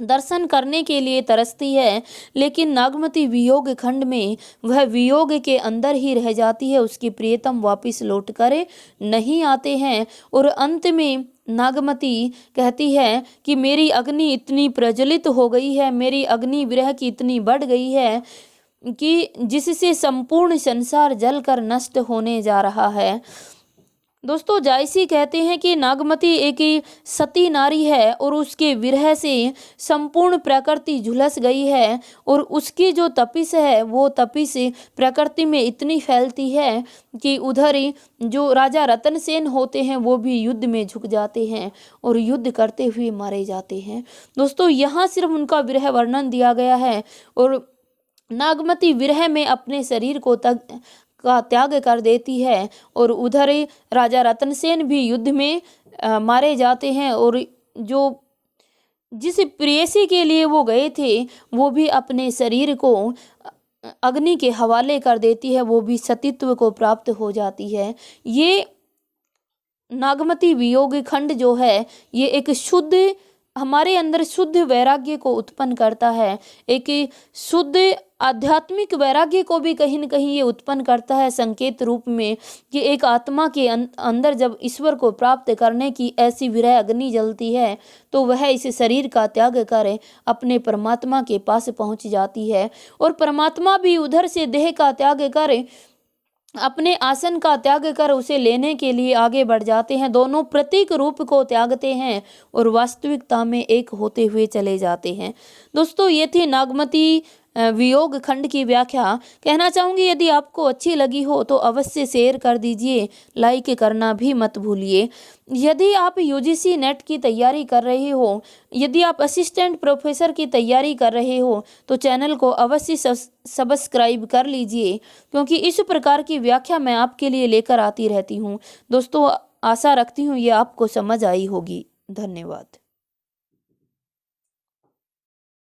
दर्शन करने के लिए तरसती है। लेकिन नागमती वियोग खंड में वह वियोग के अंदर ही रह जाती है, उसके प्रियतम वापस लौट कर नहीं आते हैं। और अंत में नागमती कहती है कि मेरी अग्नि इतनी प्रज्वलित हो गई है, मेरी अग्नि विरह की इतनी बढ़ गई है कि जिससे संपूर्ण संसार जलकर नष्ट होने जा रहा है। दोस्तों जायसी कहते हैं कि नागमती एक सती नारी है और उसके विरह से संपूर्ण प्रकृति झुलस गई है और उसकी जो तपिश है वो तपिश प्रकृति में इतनी फैलती है कि उधर जो राजा रतन सेन होते हैं वो भी युद्ध में झुक जाते हैं और युद्ध करते हुए मारे जाते हैं। दोस्तों यहाँ सिर्फ उनका विरह वर्णन दिया गया है और नागमती विरह में अपने शरीर को का त्याग कर देती है और उधर राजा रतन सेन भी युद्ध में मारे जाते हैं और जो जिस प्रेयसी के लिए वो गए थे वो भी अपने शरीर को अग्नि के हवाले कर देती है, वो भी सतीत्व को प्राप्त हो जाती है। ये नागमती वियोग खंड जो है ये एक शुद्ध हमारे अंदर शुद्ध वैराग्य को उत्पन्न करता है, एक शुद्ध आध्यात्मिक वैराग्य को भी कहीं न कहीं ये उत्पन्न करता है संकेत रूप में कि एक आत्मा के अंदर जब ईश्वर को प्राप्त करने की ऐसी विरह अग्नि जलती है तो वह इस शरीर का त्याग कर अपने परमात्मा के पास पहुंच जाती है और परमात्मा भी उधर से देह का त्याग कर अपने आसन का त्याग कर उसे लेने के लिए आगे बढ़ जाते हैं। दोनों प्रतीक रूप को त्यागते हैं और वास्तविकता में एक होते हुए चले जाते हैं। दोस्तों ये थी नागमती वियोग खंड की व्याख्या। कहना चाहूँगी यदि आपको अच्छी लगी हो तो अवश्य शेयर कर दीजिए, लाइक करना भी मत भूलिए। यदि आप यूजीसी नेट की तैयारी कर रहे हो, यदि आप असिस्टेंट प्रोफेसर की तैयारी कर रहे हो तो चैनल को अवश्य सब्सक्राइब कर लीजिए क्योंकि इस प्रकार की व्याख्या मैं आपके लिए लेकर आती रहती हूँ। दोस्तों आशा रखती हूँ ये आपको समझ आई होगी। धन्यवाद।